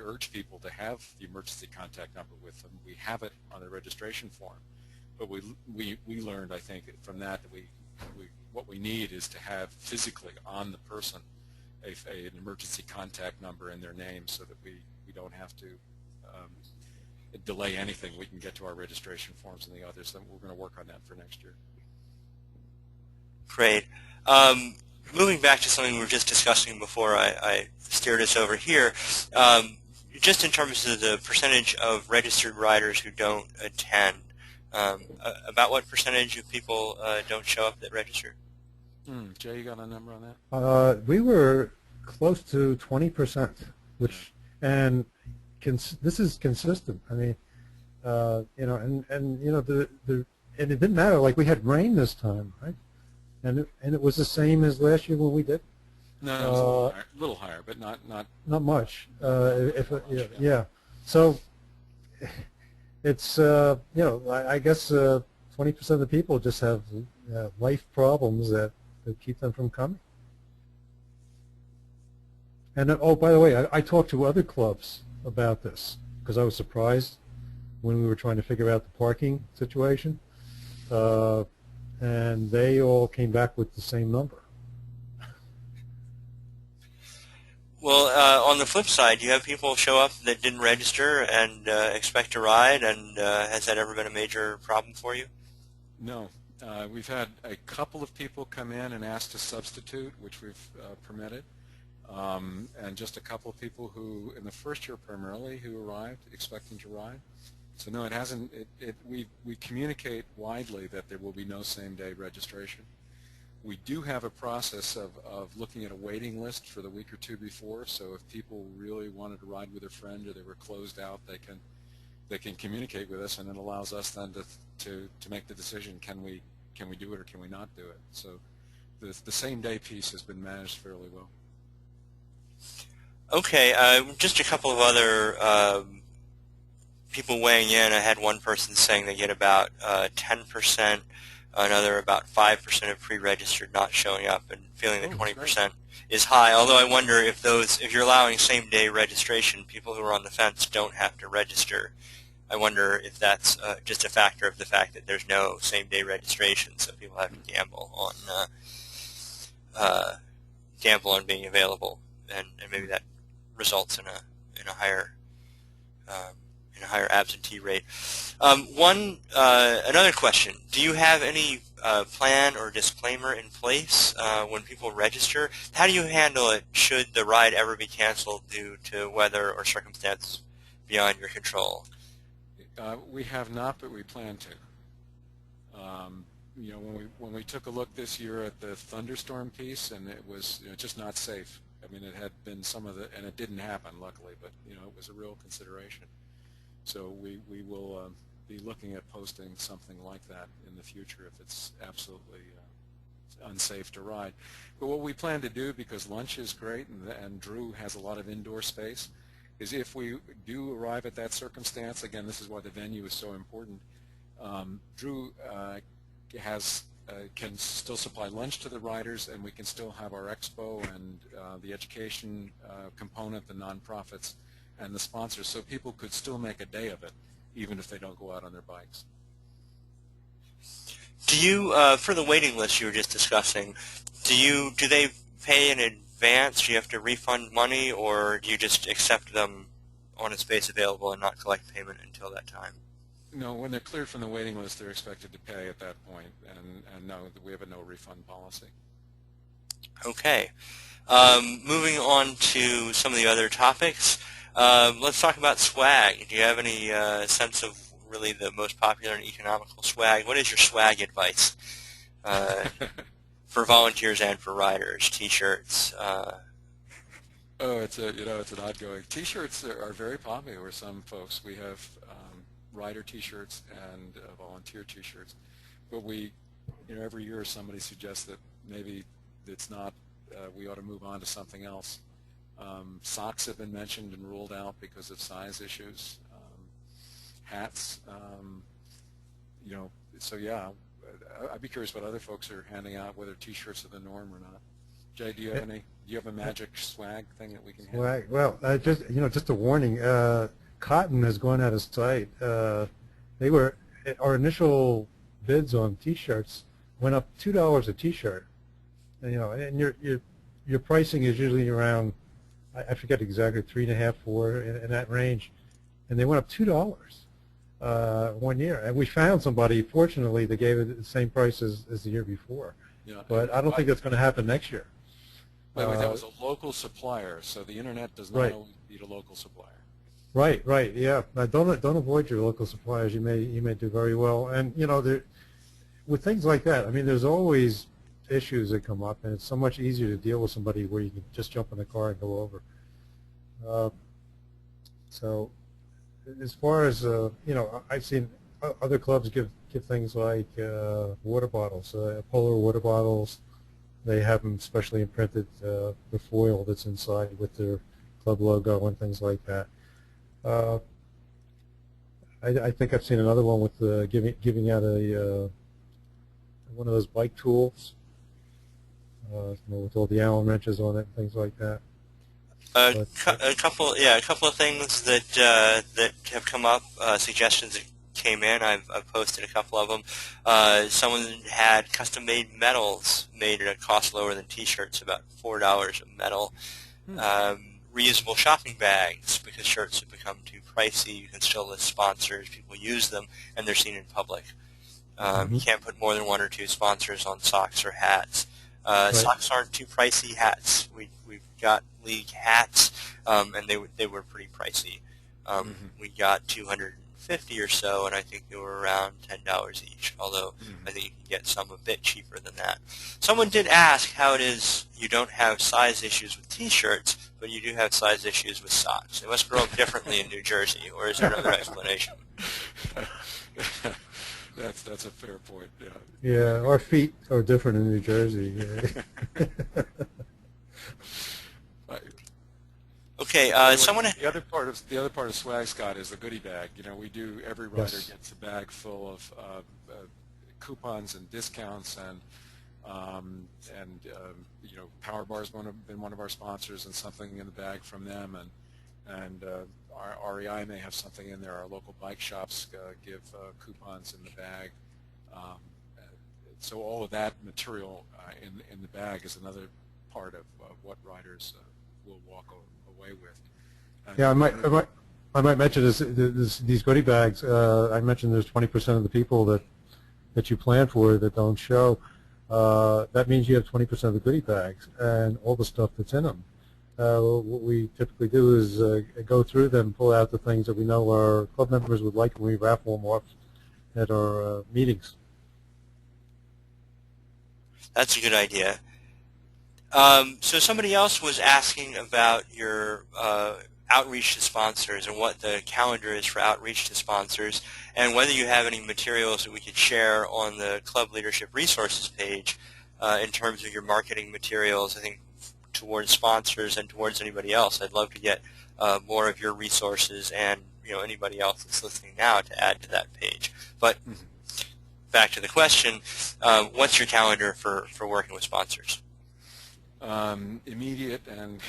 urge people to have the emergency contact number with them. We have it on the registration form, but we learned, I think, from that what we need is to have physically on the person an emergency contact number in their name, so that we don't have to delay anything. We can get to our registration forms and the others. Then we're going to work on that for next year. Great. Moving back to something we were just discussing before I steered us over here, just in terms of the percentage of registered riders who don't attend, about what percentage of people don't show up that register? Jay, you got a number on that? We were close to 20%, and this is consistent. I mean, and it didn't matter. Like, we had rain this time, right? And it was the same as last year when we did. No, it was a little higher, but not much. Yeah. So it's I guess 20% of the people just have life problems that keep them from coming. And oh, by the way, I talked to other clubs about this because I was surprised when we were trying to figure out the parking situation, and they all came back with the same number. Well, on the flip side, you have people show up that didn't register and expect to ride, and has that ever been a major problem for you? No, We've had a couple of people come in and ask to substitute, which we've permitted, and just a couple of people who, in the first year primarily, who arrived expecting to ride. So no, it hasn't. We communicate widely that there will be no same-day registration. We do have a process of looking at a waiting list for the week or two before. So if people really wanted to ride with a friend or they were closed out, they can communicate with us, and it allows us then to make the decision: can we do it or can we not do it? So the same-day piece has been managed fairly well. Okay, just a couple of other people weighing in. I had one person saying they get about 10%, another about 5% of pre-registered not showing up, and feeling that 20% is high. Although I wonder if you're allowing same-day registration, people who are on the fence don't have to register. I wonder if that's just a factor of the fact that there's no same-day registration, so people have to gamble on being available, and maybe that results in a higher absentee rate. Another question: do you have any plan or disclaimer in place when people register? How do you handle it should the ride ever be canceled due to weather or circumstance beyond your control? We have not, but we plan to. When we took a look this year at the thunderstorm piece, and it was just not safe. I mean, it had been and it didn't happen, luckily, but it was a real consideration. So we will be looking at posting something like that in the future if it's absolutely unsafe to ride. But what we plan to do, because lunch is great and Drew has a lot of indoor space, is if we do arrive at that circumstance, again, this is why the venue is so important, Drew can still supply lunch to the riders, and we can still have our expo and the education component, the nonprofits, and the sponsors, so people could still make a day of it, even if they don't go out on their bikes. Do you, for the waiting list you were just discussing, do they pay in advance? Do you have to refund money, or do you just accept them on a space available and not collect payment until that time? No, when they're cleared from the waiting list, they're expected to pay at that point, and no, we have a no refund policy. Okay. Moving on to some of the other topics, let's talk about swag. Do you have any sense of really the most popular and economical swag? What is your swag advice for volunteers and for riders? T-shirts. It's an ongoing. T-shirts are very popular with some folks. We have rider T-shirts and volunteer T-shirts, but every year somebody suggests that maybe it's not. We ought to move on to something else. Socks have been mentioned and ruled out because of size issues. Hats, so yeah, I'd be curious what other folks are handing out, whether T-shirts are the norm or not. Jay, do you have a magic swag thing that we can hand? Swag. Well, just a warning. Cotton has gone out of sight. Our initial bids on T-shirts went up $2 a T-shirt. And your pricing is usually around, I forget exactly, 3.5, 4 in that range, and they went up $2 1 year. And we found somebody, fortunately, that gave it the same price as the year before. Yeah, but I don't think that's going to happen next year. By the way, that was a local supplier, so the internet does not always need a local supplier. Right, yeah. Now, don't avoid your local suppliers. You may do very well. And with things like that, I mean, there's always issues that come up, and it's so much easier to deal with somebody where you can just jump in the car and go over. So, as far as I've seen other clubs give things like water bottles, polar water bottles. They have them specially imprinted, the foil that's inside with their club logo and things like that. I think I've seen another one with giving out one of those bike tools with all the Allen wrenches on it and things like that. A couple of things that have come up, suggestions that came in. I've posted a couple of them. Someone had custom-made medals made at a cost lower than T-shirts, about $4 a medal. Reusable shopping bags, because shirts have become too pricey. You can still list sponsors, people use them, and they're seen in public. You can't put more than 1 or 2 sponsors on socks or hats. Right. Socks aren't too pricey. Hats, we've got league hats, and they were pretty pricey. We got 250 or so, and I think they were around $10 each, although I think you can get some a bit cheaper than that. Someone did ask how it is you don't have size issues with T-shirts, but you do have size issues with socks. They must grow up differently in New Jersey, or is there another explanation? That's a fair point. Yeah. Yeah, our feet are different in New Jersey. Okay, someone. The other part of Swag, Scott, is the goodie bag. You know, we do. Every rider gets a bag full of coupons and discounts, and you know, Power Bar's been one of our sponsors, and something in the bag from them, and our REI may have something in there. Our local bike shops give coupons in the bag. So all of that material in the bag is another part of what riders will walk away with. Yeah, I might mention these goodie bags. I mentioned there's 20% of the people that you plan for that don't show. That means you have 20% of the goodie bags and all the stuff that's in them. What we typically do is go through them, pull out the things that we know our club members would like, and we raffle them off at our meetings. That's a good idea. So somebody else was asking about your outreach to sponsors and what the calendar is for outreach to sponsors, and whether you have any materials that we could share on the Club Leadership Resources page in terms of your marketing materials, I think, towards sponsors and towards anybody else. I'd love to get more of your resources and anybody else that's listening now to add to that page. But back to the question, what's your calendar for working with sponsors? Immediate and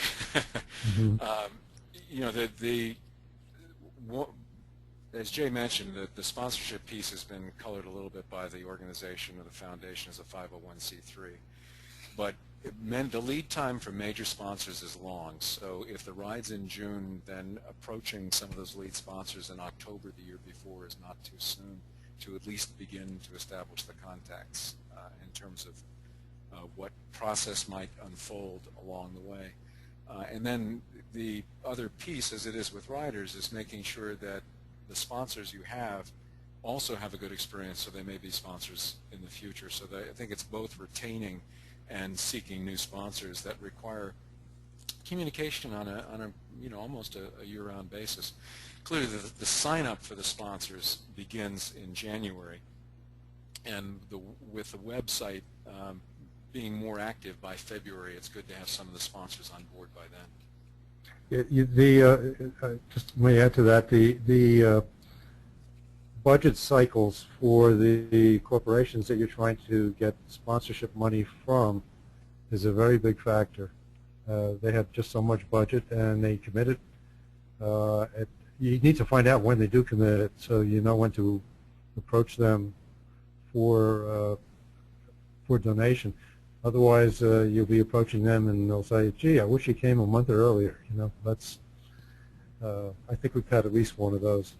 as Jay mentioned, the sponsorship piece has been colored a little bit by the organization or the foundation as a 501c3, but the lead time for major sponsors is long. So if the ride's in June, then approaching some of those lead sponsors in October the year before is not too soon to at least begin to establish the contacts in terms of what process might unfold along the way. And then the other piece, as it is with riders, is making sure that the sponsors you have also have a good experience, so they may be sponsors in the future. So I think it's both retaining and seeking new sponsors that require communication on a almost a year-round basis. Clearly, the sign-up for the sponsors begins in January, and with the website being more active by February, it's good to have some of the sponsors on board by then. Just may add to that, the budget cycles for the corporations that you're trying to get sponsorship money from is a very big factor. They have just so much budget, and they commit it. You need to find out when they do commit it, so you know when to approach them for donation. Otherwise, you'll be approaching them, and they'll say, "Gee, I wish you came a month earlier." That's. I think we've had at least one of those.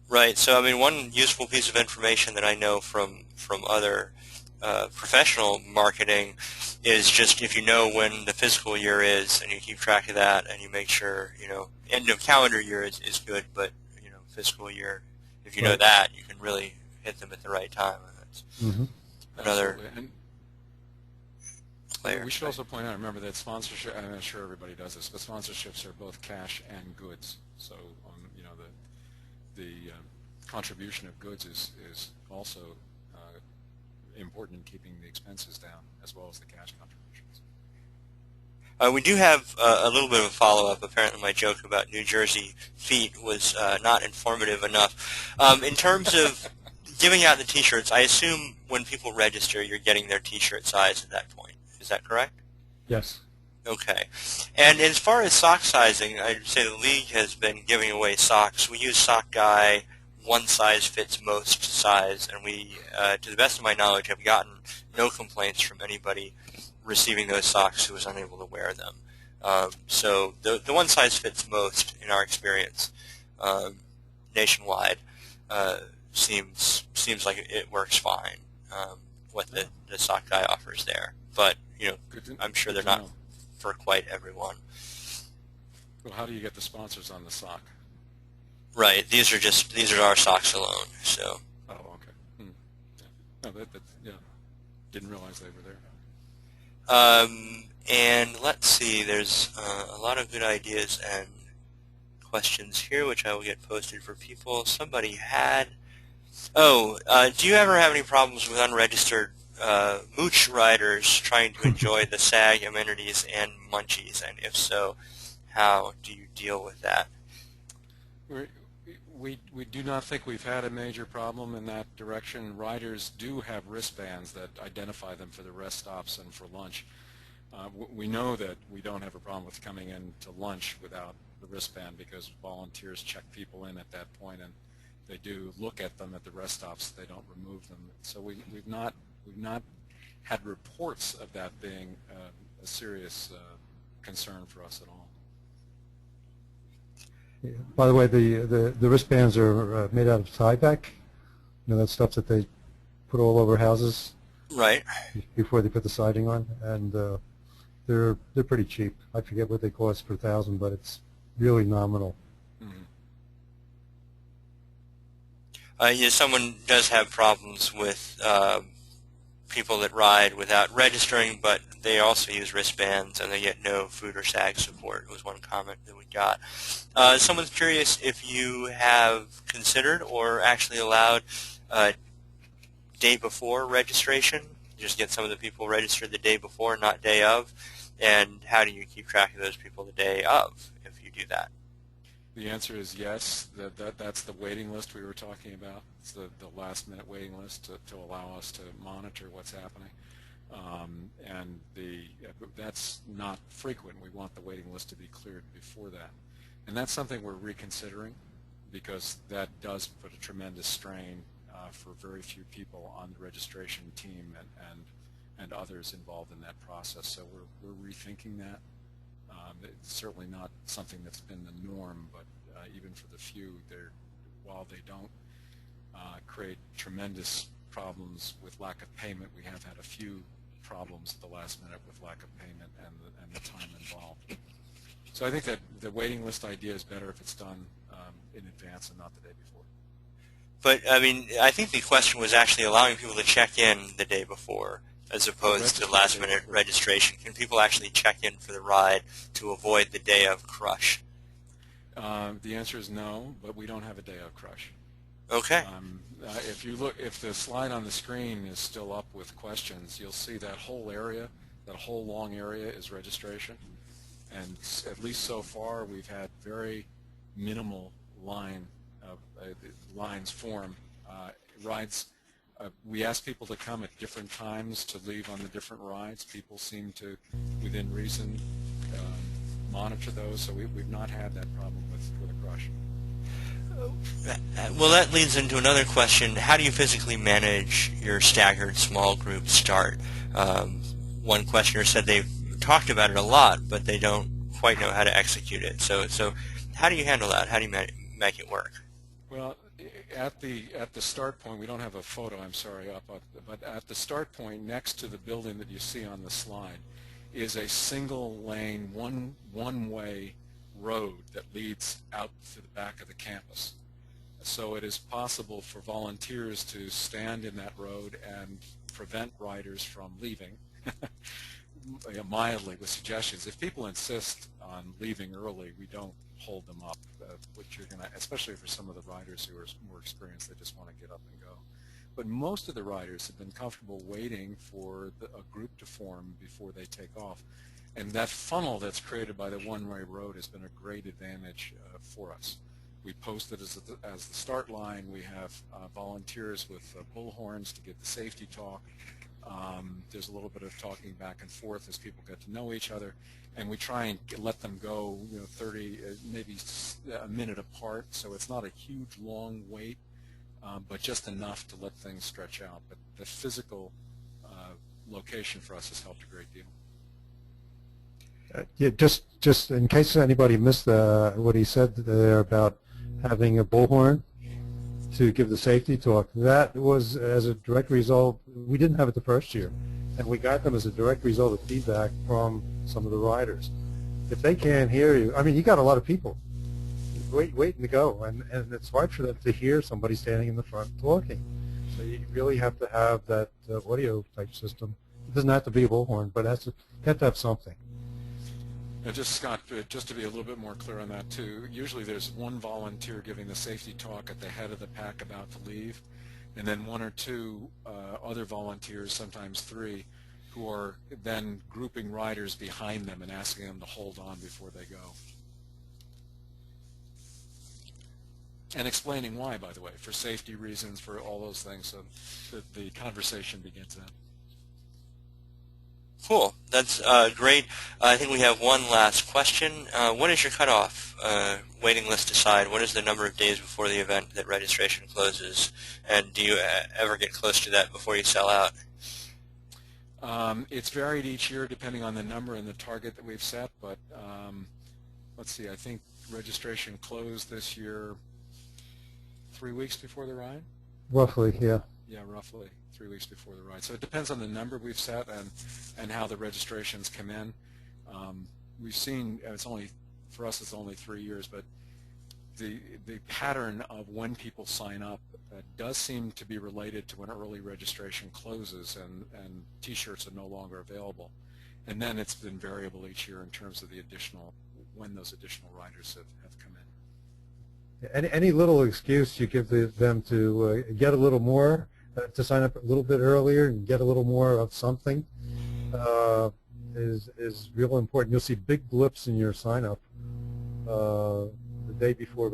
Right. So, I mean, one useful piece of information that I know from other professional marketing is just if you know when the fiscal year is, and you keep track of that, and you make sure end of calendar year is good, but fiscal year, if you know that, you can really hit them at the right time. That's another layer. We should also point out, remember that sponsorship, I'm not sure everybody does this, but sponsorships are both cash and goods. So the contribution of goods is also important in keeping the expenses down, as well as the cash contributions. We do have a little bit of a follow-up. Apparently my joke about New Jersey feet was not informative enough. In terms of giving out the T-shirts, I assume when people register, you're getting their T-shirt size at that point. Is that correct? Yes. Okay. And as far as sock sizing, I'd say the league has been giving away socks. We use Sock Guy, one size fits most size, and we, to the best of my knowledge, have gotten no complaints from anybody receiving those socks who was unable to wear them. So the one size fits most in our experience nationwide. seems like it works fine. What the sock guy offers there, but I'm sure they're not for quite everyone. Well, how do you get the sponsors on the sock? Right. These are our socks alone. So. Oh, okay. Yeah. No, yeah. Didn't realize they were there. And let's see. There's a lot of good ideas and questions here, which I will get posted for people. Somebody had. Oh, do you ever have any problems with unregistered mooch riders trying to enjoy the SAG amenities and munchies? And if so, how do you deal with that? We do not think we've had a major problem in that direction. Riders do have wristbands that identify them for the rest stops and for lunch. We know that we don't have a problem with coming in to lunch without the wristband because volunteers check people in at that point, and they do look at them at the rest stops. They don't remove them. So we've not had reports of that being a serious concern for us at all. Yeah. By the way, the wristbands are made out of Tyvek. That stuff that they put all over houses. Right. Before they put the siding on, and they're pretty cheap. I forget what they cost per 1,000, but it's really nominal. Someone does have problems with people that ride without registering, but they also use wristbands and they get no food or SAG support, was one comment that we got. Someone's curious if you have considered or actually allowed day before registration. Just get some of the people registered the day before, not day of, and how do you keep track of those people the day of if you do that? The answer is yes. That's the waiting list we were talking about. It's the last-minute waiting list to allow us to monitor what's happening. And that's not frequent. We want the waiting list to be cleared before that. And that's something we're reconsidering because that does put a tremendous strain for very few people on the registration team and others involved in that process. So we're rethinking that. It's certainly not something that's been the norm, but even for the few, while they don't create tremendous problems with lack of payment, we have had a few problems at the last minute with lack of payment and the time involved. So I think that the waiting list idea is better if it's done in advance and not the day before. But, I mean, I think the question was actually allowing people to check in the day before as opposed to last-minute registration. Can people actually check in for the ride to avoid the day of crush? The answer is no, but we don't have a day of crush. Okay. If the slide on the screen is still up with questions, you'll see that whole area, that whole long area is registration. And at least so far, we've had very minimal lines form. Rides. We ask people to come at different times to leave on the different rides. People seem to, within reason, monitor those, so we've not had that problem with a crush. Well, that leads into another question. How do you physically manage your staggered small group start? One questioner said they've talked about it a lot, but they don't quite know how to execute it. So how do you handle that? How do you make it work? Well, at the start point, we don't have a photo, I'm sorry, up, but at the start point next to the building that you see on the slide is a single lane, one-way road that leads out to the back of the campus. So it is possible for volunteers to stand in that road and prevent riders from leaving mildly with suggestions. If people insist on leaving early, we don't hold them up, which you're going to, especially for some of the riders who are more experienced, they just want to get up and go. But most of the riders have been comfortable waiting for a group to form before they take off. And that funnel that's created by the one-way road has been a great advantage for us. We post it as the start line. We have volunteers with bullhorns to give the safety talk. There's a little bit of talking back and forth as people get to know each other, and we try and let them go 30, maybe a minute apart, so it's not a huge long wait, but just enough to let things stretch out. But the physical location for us has helped a great deal. Yeah, just in case anybody missed what he said there about having a bullhorn. to give the safety talk. That was as a direct result. We didn't have it the first year, and we got them as a direct result of feedback from some of the riders. If they can't hear you, I mean, you got a lot of people waiting to go, and it's hard for them to hear somebody standing in the front talking. So you really have to have that audio type system. It doesn't have to be a bullhorn, but you have to have something. And just, Scott, just to be a little bit more clear on that too, usually there's one volunteer giving the safety talk at the head of the pack about to leave, and then one or two other volunteers, sometimes three, who are then grouping riders behind them and asking them to hold on before they go. And explaining why, by the way, for safety reasons, for all those things, so that the conversation begins then. Cool. That's great. I think we have one last question. What is your cutoff waiting list decide? What is the number of days before the event that registration closes? And do you ever get close to that before you sell out? It's varied each year depending on the number and the target that we've set, but let's see, I think registration closed this year 3 weeks before the ride? Roughly, yeah. Yeah, roughly 3 weeks before the ride. So it depends on the number we've set and how the registrations come in. We've seen, for us it's only 3 years, but the pattern of when people sign up does seem to be related to when early registration closes and T-shirts are no longer available. And then it's been variable each year in terms of when those additional riders have come in. Any little excuse you give them to get a little more, to sign up a little bit earlier and get a little more of something is real important. You'll see big blips in your sign-up the day before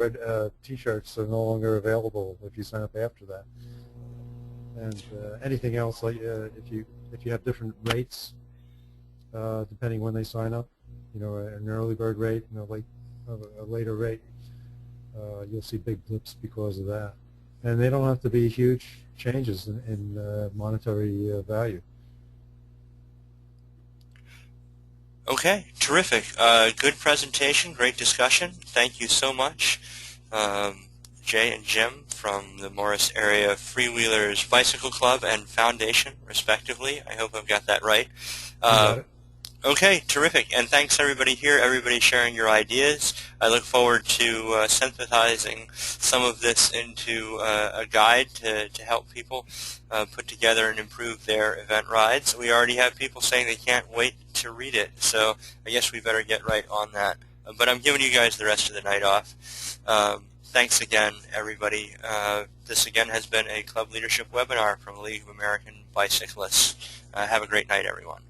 T-shirts are no longer available if you sign up after that. And anything else, like if you have different rates depending when they sign up, an early bird rate and a later rate. You'll see big blips because of that. And they don't have to be huge changes in monetary value. Okay, terrific. Good presentation, great discussion. Thank you so much, Jay and Jim from the Morris Area Freewheelers Bicycle Club and Foundation, respectively. I hope I've got that right. Okay, terrific. And thanks everybody here, everybody sharing your ideas. I look forward to synthesizing some of this into a guide to help people put together and improve their event rides. We already have people saying they can't wait to read it, so I guess we better get right on that. But I'm giving you guys the rest of the night off. Thanks again, everybody. This again has been a Club Leadership webinar from the League of American Bicyclists. Have a great night, everyone.